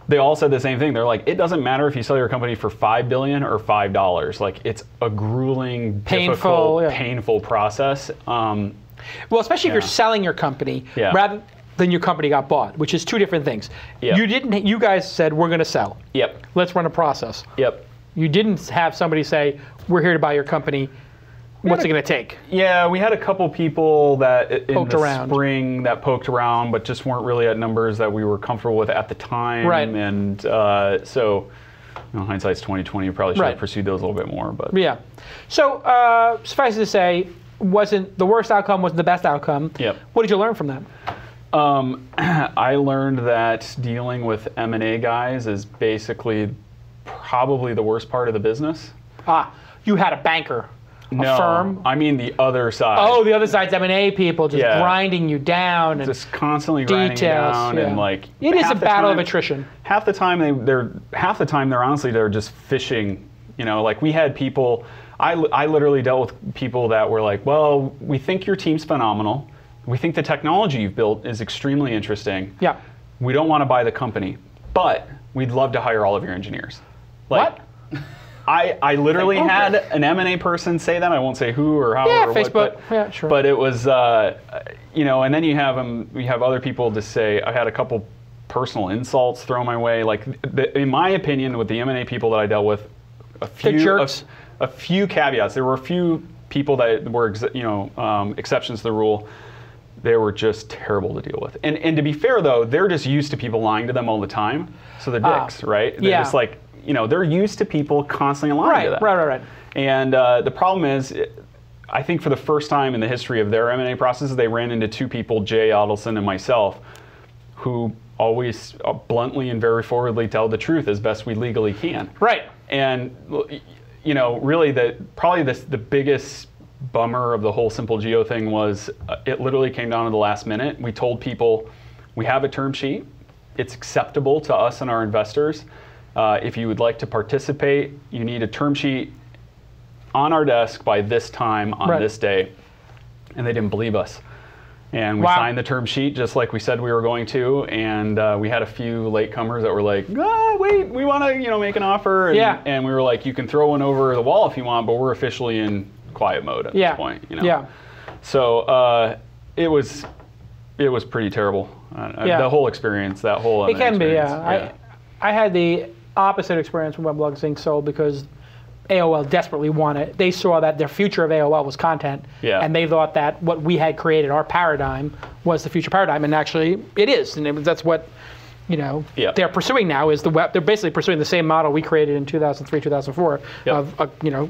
they all said the same thing. They're like, it doesn't matter if you sell your company for $5 billion or $5. Like, it's a grueling, difficult, painful process. Well, especially if you're selling your company rather than your company got bought, which is two different things. Yep. You guys said we're going to sell. Yep. Let's run a process. Yep. You didn't have somebody say we're here to buy your company. What's it going to take? Yeah, we had a couple people that in the spring that poked around, but just weren't really at numbers that we were comfortable with at the time. Right. And so, hindsight's 2020. You probably should have pursued those a little bit more. But yeah. So suffice it to say, wasn't the worst outcome wasn't the best outcome. Yep. What did you learn from that? I learned that dealing with M&A guys is basically probably the worst part of the business. You had a banker. A firm? I mean the other side. Oh, the other side's M&A people just grinding you down. And just constantly grinding you down. And like, it is a battle of attrition. Half the time they're honestly just fishing. Like we had people, I literally dealt with people that were like, well, we think your team's phenomenal. We think the technology you've built is extremely interesting. Yeah. We don't want to buy the company, but we'd love to hire all of your engineers. What? I literally had an M&A person say that. I won't say who or how or Facebook. what. Sure. But it was, and then you have other people to say. I had a couple personal insults thrown my way. Like, in my opinion, with the M&A people that I dealt with, a few caveats. There were a few people that were, exceptions to the rule. They were just terrible to deal with. And to be fair, though, they're just used to people lying to them all the time. So they're dicks, right? They're just like, they're used to people constantly lying to them. Right. And the problem is, I think for the first time in the history of their M&A processes, they ran into two people, Jay Adelson and myself, who always bluntly and very forwardly tell the truth as best we legally can. Right. And, really the biggest bummer of the whole SimpleGeo thing was it literally came down to the last minute. We told people, we have a term sheet. It's acceptable to us and our investors. If you would like to participate, you need a term sheet on our desk by this time on this day. And they didn't believe us. And we signed the term sheet just like we said we were going to. And we had a few latecomers that were like, wait, we want to make an offer. And, and we were like, you can throw one over the wall if you want, but we're officially in quiet mode at this point. Yeah. So it was pretty terrible. The whole experience, that whole it can experience. Be. I had the opposite experience when Weblogs Inc. sold because AOL desperately wanted. They saw that their future of AOL was content, and they thought that what we had created, our paradigm, was the future paradigm, and actually it is, and that's what they're pursuing now is the web. They're basically pursuing the same model we created in 2003, 2004 of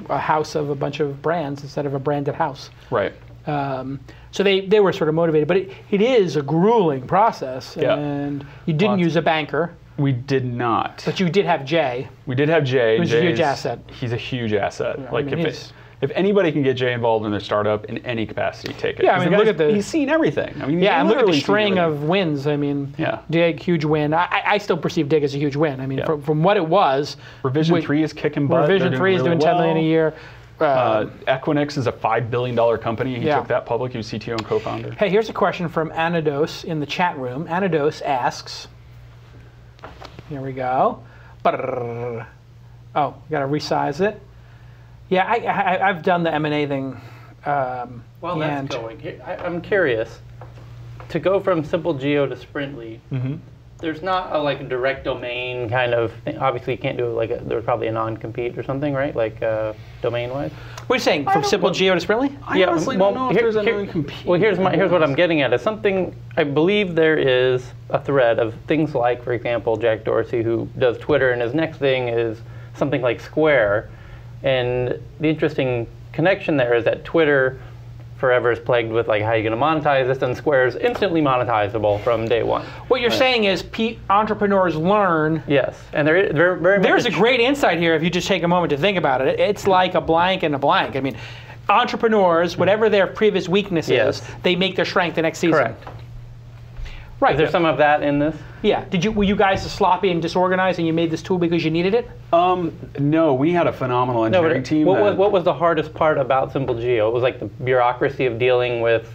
a house of a bunch of brands instead of a branded house. Right. So they were sort of motivated, but it is a grueling process, Yeah. and you didn't use a banker. We did not. But you did have Jay. We did have Jay. Who's a huge asset. He's a huge asset. Yeah, like I mean, if anybody can get Jay involved in their startup in any capacity, take it. Yeah, I mean, look at the. He's seen everything. I mean, Yeah, and look at the literally string seen everything. of wins. I mean, Yeah. Dig, huge win. I still perceive Dig as a huge win. I mean, Yeah. from what it was. Revision 3 is kicking butt. Revision They're 3 is doing $10 million a year. Equinix is a $5 billion company. He Yeah. took that public. He was CTO and co-founder. Hey, here's a question from Anados in the chat room. Anados asks, here we go. Brrr. Oh, we got to resize it. Yeah, I've done the M&A thing. Well, that's going. I'm curious. To go from SimpleGeo to Sprintly, there's not a like direct domain kind of thing. Obviously, you can't do like there's probably a non-compete or something, right? Like domain-wise. What are you saying? From SimpleGeo to Sprintly? I honestly don't know if there's a non-compete. Well, here's what I'm getting at. Is something I believe there is a thread of things like, for example, Jack Dorsey, who does Twitter, and his next thing is something like Square. And the interesting connection there is that Twitter forever is plagued with like how are you going to monetize this, and Square is instantly monetizable from day one. What you're saying is entrepreneurs learn. Yes, and they're very There's a much great insight here if you just take a moment to think about it. It's like a blank and a blank. I mean, entrepreneurs, whatever their previous weakness is, they make their strength the next season. correct. Right. Is there some of that in this? Yeah. Were you guys sloppy and disorganized, and you made this tool because you needed it? No, we had a phenomenal engineering team. What was the hardest part about SimpleGeo? It was like the bureaucracy of dealing with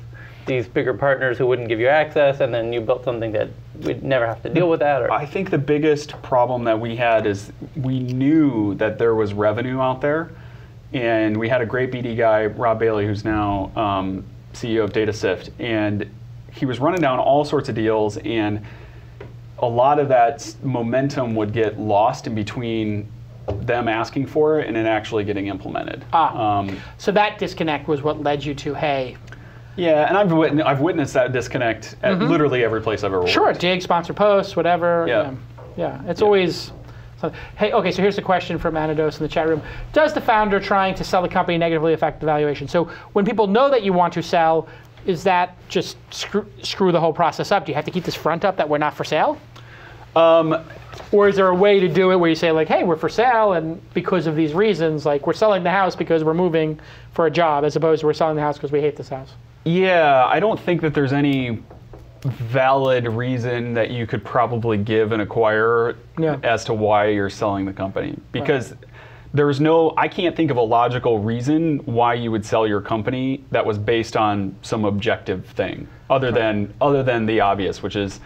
these bigger partners who wouldn't give you access, and then you built something that we'd never have to deal with that? Or? I think the biggest problem that we had is we knew that there was revenue out there, and we had a great BD guy, Rob Bailey, who's now CEO of DataSift, and he was running down all sorts of deals, and a lot of that momentum would get lost in between them asking for it and it actually getting implemented. So that disconnect was what led you to, hey. Yeah, and I've witnessed that disconnect at literally every place I've ever worked. Sure, Dig, sponsor posts, whatever. Yeah. It's always. Hey, okay, so here's the question from Anados in the chat room. Does the founder trying to sell the company negatively affect the valuation? So when people know that you want to sell, is that just screw the whole process up? Do you have to keep this front up that we're not for sale? Or is there a way to do it where you say, like, hey, we're for sale, and because of these reasons, like, we're selling the house because we're moving for a job, as opposed to we're selling the house because we hate this house? Yeah, I don't think that there's any valid reason that you could probably give an acquirer as to why you're selling the company. Because I can't think of a logical reason why you would sell your company that was based on some objective thing, other than the obvious, which is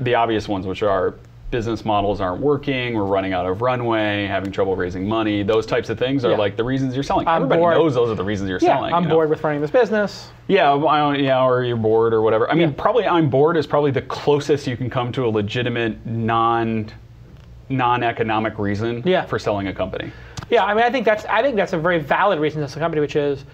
the obvious ones, which are business models aren't working, we're running out of runway, having trouble raising money. Those types of things are like the reasons you're selling. Everybody knows those are the reasons you're selling. I'm bored with running this business. Yeah, or you're bored or whatever. I mean, probably I'm bored is probably the closest you can come to a legitimate non-economic reason for selling a company. Yeah, I mean, I think that's a very valid reason to sell a company, which is,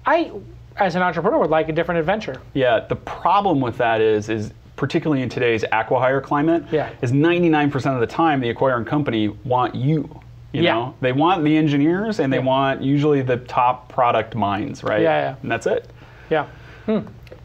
I, as an entrepreneur, would like a different adventure. Yeah, the problem with that is particularly in today's acqui-hire climate, is 99% of the time the acquiring company want you. You know, they want the engineers and they want usually the top product minds, right? Yeah. And that's it. Yeah.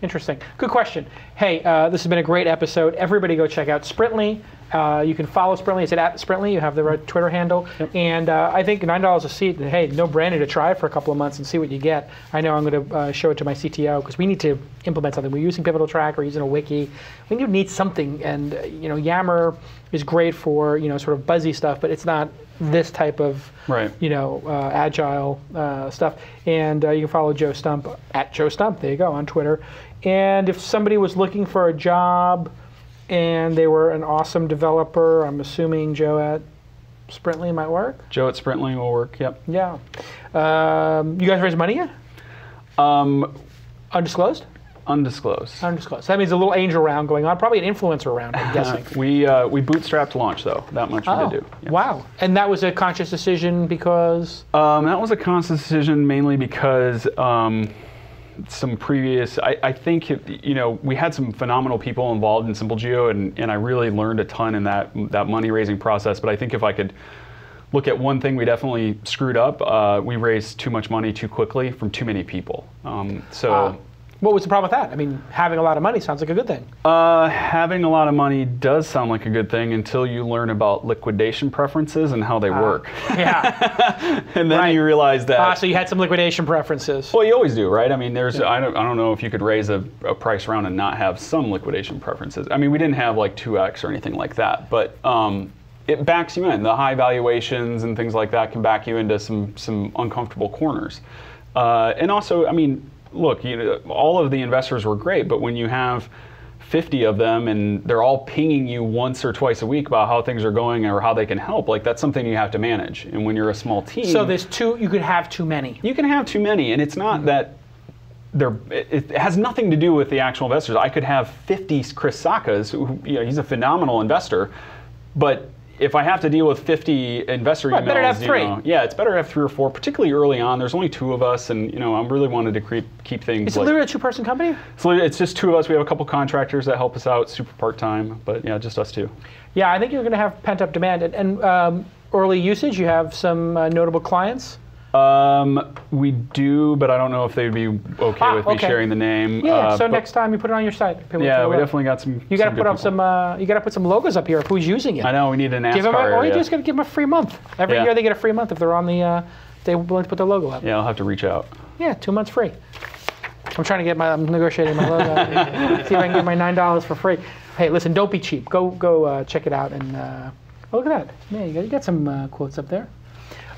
Interesting. Good question. Hey, this has been a great episode. Everybody go check out Sprintly. You can follow Sprintly. It's at Sprintly. You have the right Twitter handle. And I think $9 a seat, hey, no brainer to try for a couple of months and see what you get. I know I'm going to show it to my CTO because we need to implement something. We're using Pivotal Track. We're using a wiki. We need something. And, Yammer is great for, sort of buzzy stuff, but it's not this type of, agile stuff. And you can follow Joe Stump at Joe Stump. There you go, on Twitter. And if somebody was looking for a job and they were an awesome developer, I'm assuming Joe at Sprintly might work? Joe at Sprintly will work, yep. Yeah. You guys raise money yet? Undisclosed? Undisclosed. Undisclosed. That means a little angel round going on, probably an influencer round, I'm guessing. We bootstrapped to launch, though. That much we did do. Yes. Wow. And that was a conscious decision because? That was a conscious decision mainly because some previous, I think, we had some phenomenal people involved in SimpleGeo, and I really learned a ton in that money-raising process. But I think if I could look at one thing we definitely screwed up, we raised too much money too quickly from too many people. What was the problem with that? I mean, having a lot of money sounds like a good thing. Having a lot of money does sound like a good thing until you learn about liquidation preferences and how they work. Yeah. And then you realize that. So you had some liquidation preferences. Well, you always do, right? I mean, there's I don't know if you could raise a price round and not have some liquidation preferences. I mean, we didn't have like 2x or anything like that, but it backs you in. The high valuations and things like that can back you into some uncomfortable corners. And also, I mean, look, all of the investors were great, but when you have 50 of them and they're all pinging you once or twice a week about how things are going or how they can help, like that's something you have to manage. And when you're a small team, so you could have too many. You can have too many, and it's not that it has nothing to do with the actual investors. I could have 50 Chris Sakas, who he's a phenomenal investor, but if I have to deal with 50 investor emails, better to have 3. Yeah, it's better to have 3 or 4, particularly early on. There's only 2 of us, and I really wanted to keep things. It's literally a 2-person company? So it's just 2 of us. We have a couple contractors that help us out, super part-time, but yeah, just us 2. Yeah, I think you're going to have pent-up demand. And early usage, you have some notable clients? We do, but I don't know if they'd be okay with me sharing the name. Yeah, so next time you put it on your site. Yeah, we definitely got some. You got to put up some. You got to put some logos up here of who's using it. I know we need an NASCAR area. Or you just got to give them a free month. Every year they get a free month if they're on the. They willing to put their logo up. Yeah, I'll have to reach out. Yeah, 2 months free. I'm negotiating my logo. See if I can get my $9 for free. Hey, listen, don't be cheap. Go check it out and look at that. Man, you got some quotes up there.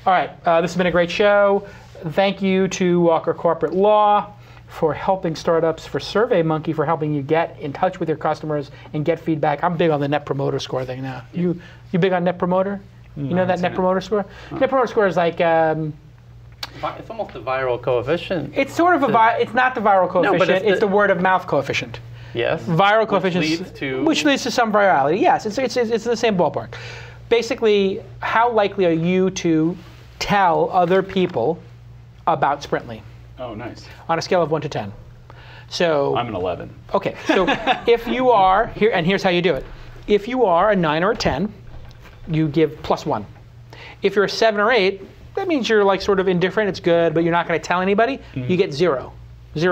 All right, this has been a great show. Thank you to Walker Corporate Law for helping startups, for SurveyMonkey for helping you get in touch with your customers and get feedback. I'm big on the Net Promoter Score thing now. You big on Net Promoter? You know that Net Promoter Score? Net Promoter Score is like... it's almost the viral coefficient. It's sort of it's not the viral coefficient, no, but it's the word of mouth coefficient. Yes. Viral coefficient, which leads to some virality. Yes, it's the same ballpark. Basically, how likely are you to tell other people about Sprintly? Oh, nice. On a scale of 1 to 10. So I'm an 11. Okay, so if you are here, and here's how you do it. If you are a 9 or a 10, you give +1. If you're a 7 or 8, that means you're like sort of indifferent. It's good, but you're not going to tell anybody. Mm-hmm. You get 0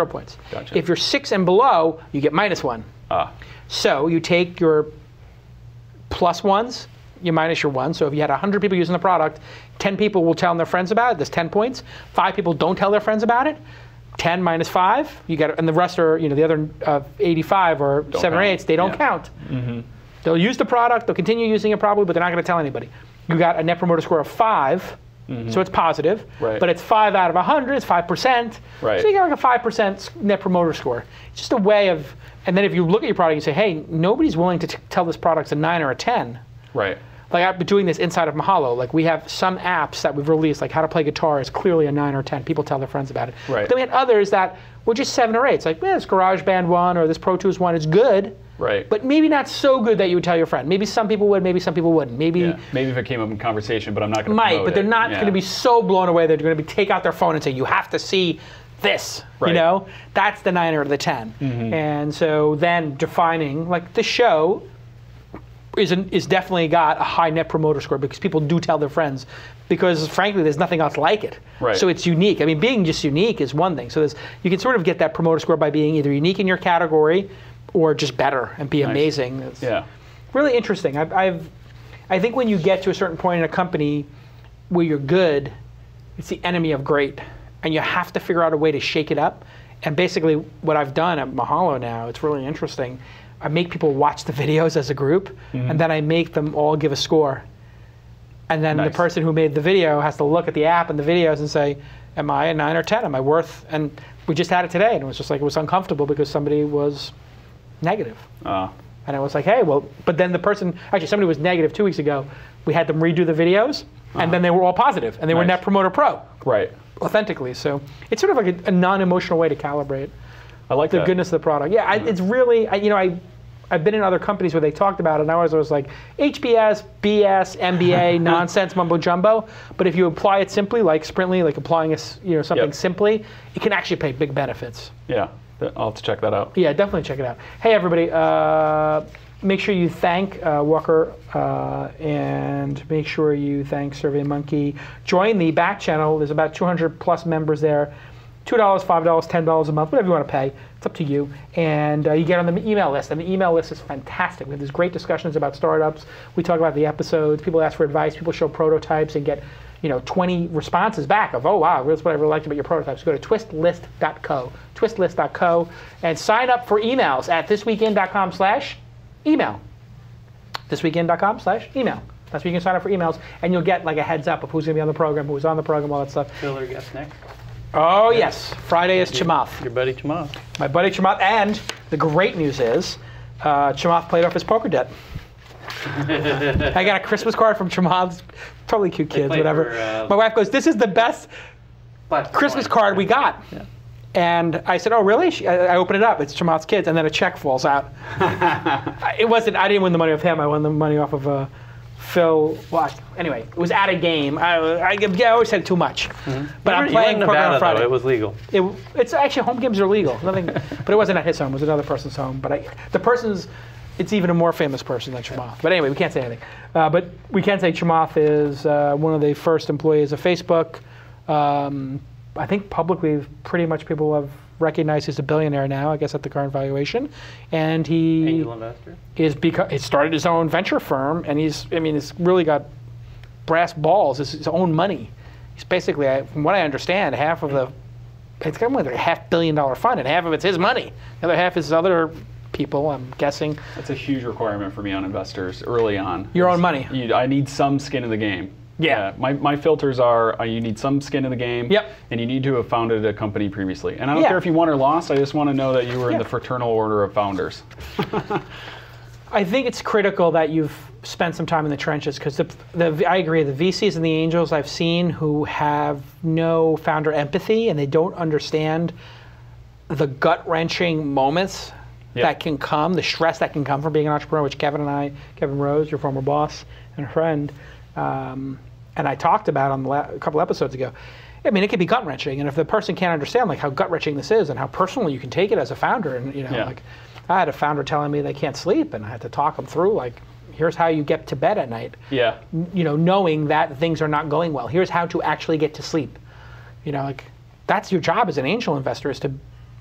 points. Gotcha. If you're 6 and below, you get -1. So you take your +1s. You minus your 1. So if you had 100 people using the product, 10 people will tell their friends about it. That's 10 points. 5 people don't tell their friends about it. 10 minus 5, you get, and the rest are, the other 85 or don't 7 or count. 8s, they don't count. Mm-hmm. They'll use the product, they'll continue using it probably, but they're not going to tell anybody. You got a Net Promoter Score of 5, so it's positive, but it's 5 out of 100, it's 5%. Right. So you got like a 5% Net Promoter Score. It's just a way of, and then if you look at your product and say, hey, nobody's willing to tell this product's a 9 or a 10. Right. Like I've been doing this inside of Mahalo. Like we have some apps that we've released, like how to play guitar is clearly a 9 or 10. People tell their friends about it. Right. But then we had others that were just 7 or 8. It's like, this GarageBand one or this Pro Tools one is good. Right. But maybe not so good that you would tell your friend. Maybe some people would, maybe some people wouldn't. Maybe if it came up in conversation, but I'm not going to promote it. But they're not going to be so blown away they're going to take out their phone and say, you have to see this. Right. That's the 9 or the 10. Mm-hmm. And so then defining, like the show is definitely got a high Net Promoter Score because people do tell their friends because frankly there's nothing else like it. Right. So it's unique. I mean, being just unique is one thing. So you can sort of get that promoter score by being either unique in your category or just better and be amazing. It's really interesting. I think when you get to a certain point in a company where you're good, it's the enemy of great. And you have to figure out a way to shake it up. And basically what I've done at Mahalo now, it's really interesting. I make people watch the videos as a group, and then I make them all give a score. And then the person who made the video has to look at the app and the videos and say, am I a 9 or 10? Am I worth? And we just had it today, and it was just like, it was uncomfortable because somebody was negative. And I was like, hey, well, but then the person, actually somebody was negative 2 weeks ago. We had them redo the videos, and then they were all positive, and they were Net Promoter Pro. Right. Authentically. So it's sort of like a non-emotional way to calibrate. I like the goodness of the product. Yeah, it's really, I've been in other companies where they talked about it, and I was like, HBS, BS, MBA, nonsense, mumbo jumbo. But if you apply it simply, like Sprintly, like applying something simply, it can actually pay big benefits. Yeah, I'll have to check that out. Yeah, definitely check it out. Hey, everybody, make sure you thank Walker and make sure you thank SurveyMonkey. Join the back channel. There's about 200 plus members there. $2, $5, $10 a month, whatever you want to pay. It's up to you. And you get on the email list. And the email list is fantastic. We have these great discussions about startups. We talk about the episodes. People ask for advice. People show prototypes and get 20 responses back of, oh, wow, that's what I really liked about your prototypes. Go to TWiST.co, TWiST.co, and sign up for emails at thisweekend.com/email. Thisweekend.com/email. That's where you can sign up for emails, and you'll get like a heads up of who's going to be on the program, who's on the program, all that stuff. Filler guest next. Oh, yes. Friday is Chamath. Your buddy Chamath. My buddy Chamath. And the great news is Chamath played off his poker debt. I got a Christmas card from Chamath. Totally cute kids, whatever. My wife goes, this is the best Christmas card we got. Yeah. And I said, oh, really? I open it up. It's Chamath's kids. And then a check falls out. It wasn't. I didn't win the money off him. I won the money off of Phil. Well, anyway, it was at a game. I always said too much. Mm-hmm. But I'm playing poker on Friday. It was legal. It's actually, home games are legal. Nothing, but it wasn't at his home. It was another person's home. But the person's, it's even a more famous person than Chamath. But anyway, we can't say anything. But we can say Chamath is one of the first employees of Facebook. I think publicly, pretty much people have recognized he's a billionaire now, I guess at the current valuation. And he angel investor. He started his own venture firm, and he's really got brass balls. It's his own money. He's basically, from what I understand, half of it's got like a $500 million fund, and half of it's his money. The other half is other people, I'm guessing. That's a huge requirement for me on investors early on. Your own money. I need some skin in the game. Yeah. My filters are you need some skin in the game, yep, and you need to have founded a company previously. And I don't care if you won or lost, I just want to know that you were in the fraternal order of founders. I think it's critical that you've spent some time in the trenches, because I agree, the VCs and the angels I've seen who have no founder empathy, and they don't understand the gut-wrenching moments that can come, the stress that can come from being an entrepreneur, which Kevin Rose, your former boss and a friend, and I talked about on a couple episodes ago. I mean, it can be gut-wrenching, and if the person can't understand like how gut-wrenching this is and how personally you can take it as a founder, and like I had a founder telling me they can't sleep, and I had to talk them through like, here's how you get to bed at night. Yeah. Knowing that things are not going well. Here's how to actually get to sleep. Like that's your job as an angel investor, is to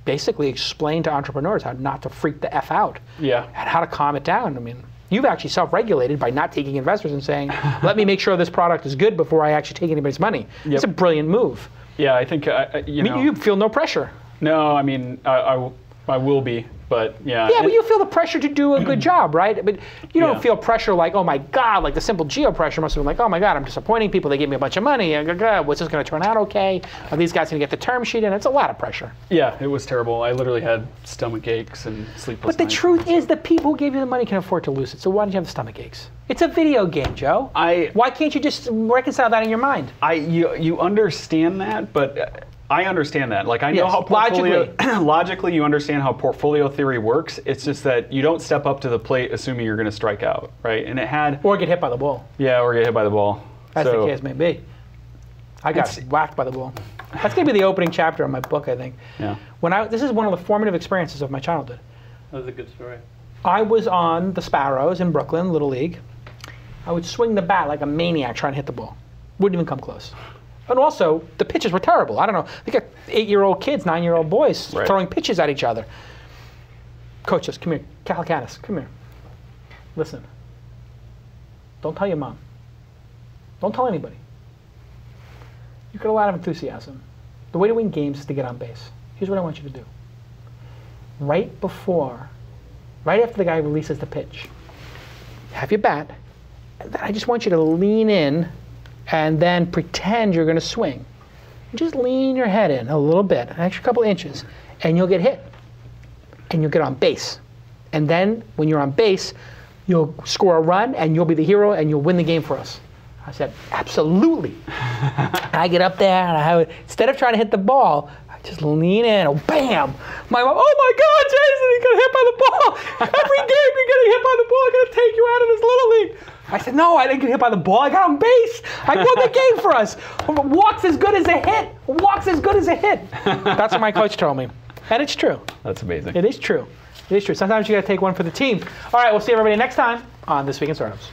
basically explain to entrepreneurs how not to freak the F out. Yeah. And how to calm it down. I mean, you've actually self-regulated by not taking investors and saying, let me make sure this product is good before I actually take anybody's money. Yep. It's a brilliant move. Yeah, I think, you feel no pressure. No, I mean, I will be, but yeah. Yeah, but you feel the pressure to do a good job, right? But you don't feel pressure like, oh my God, like the SimpleGeo pressure must have been like, oh my God, I'm disappointing people. They gave me a bunch of money. What's this going to turn out okay? Are these guys going to get the term sheet in? It's a lot of pressure. Yeah, it was terrible. I literally had stomach aches and sleepless nights. But the truth is, the people who gave you the money can afford to lose it. So why don't you have the stomach aches? It's a video game, Joe. Why can't you just reconcile that in your mind? You understand that, but I understand that. Like I know how logically you understand how portfolio theory works. It's just that you don't step up to the plate assuming you're going to strike out, right? And or get hit by the ball. Yeah, or get hit by the ball. As the case may be. I got whacked by the ball. That's going to be the opening chapter of my book, I think. Yeah. This is one of the formative experiences of my childhood. That was a good story. I was on the Sparrows in Brooklyn, Little League. I would swing the bat like a maniac trying to hit the ball. Wouldn't even come close. And also, the pitches were terrible. I don't know. They got 8-year-old kids, 9-year-old boys throwing pitches at each other. Coach says, come here. Calicanis, come here. Listen. Don't tell your mom. Don't tell anybody. You've got a lot of enthusiasm. The way to win games is to get on base. Here's what I want you to do. Right after the guy releases the pitch, have your bat, and then I just want you to lean in and then pretend you're going to swing. Just lean your head in a little bit, an extra couple inches, and you'll get hit. And you'll get on base. And then when you're on base, you'll score a run, and you'll be the hero, and you'll win the game for us. I said, absolutely. I get up there, and instead of trying to hit the ball, I just lean in, and bam! My wife, oh my God, Jason, you got hit by the ball. Every game you're getting hit by the ball. I'm going to take you out of this Little League. I said, no, I didn't get hit by the ball. I got on base. I won the game for us. Walk's as good as a hit. Walk's as good as a hit. That's what my coach told me. And it's true. That's amazing. It is true. It is true. Sometimes you got to take one for the team. All right, we'll see everybody next time on This Week in Startups.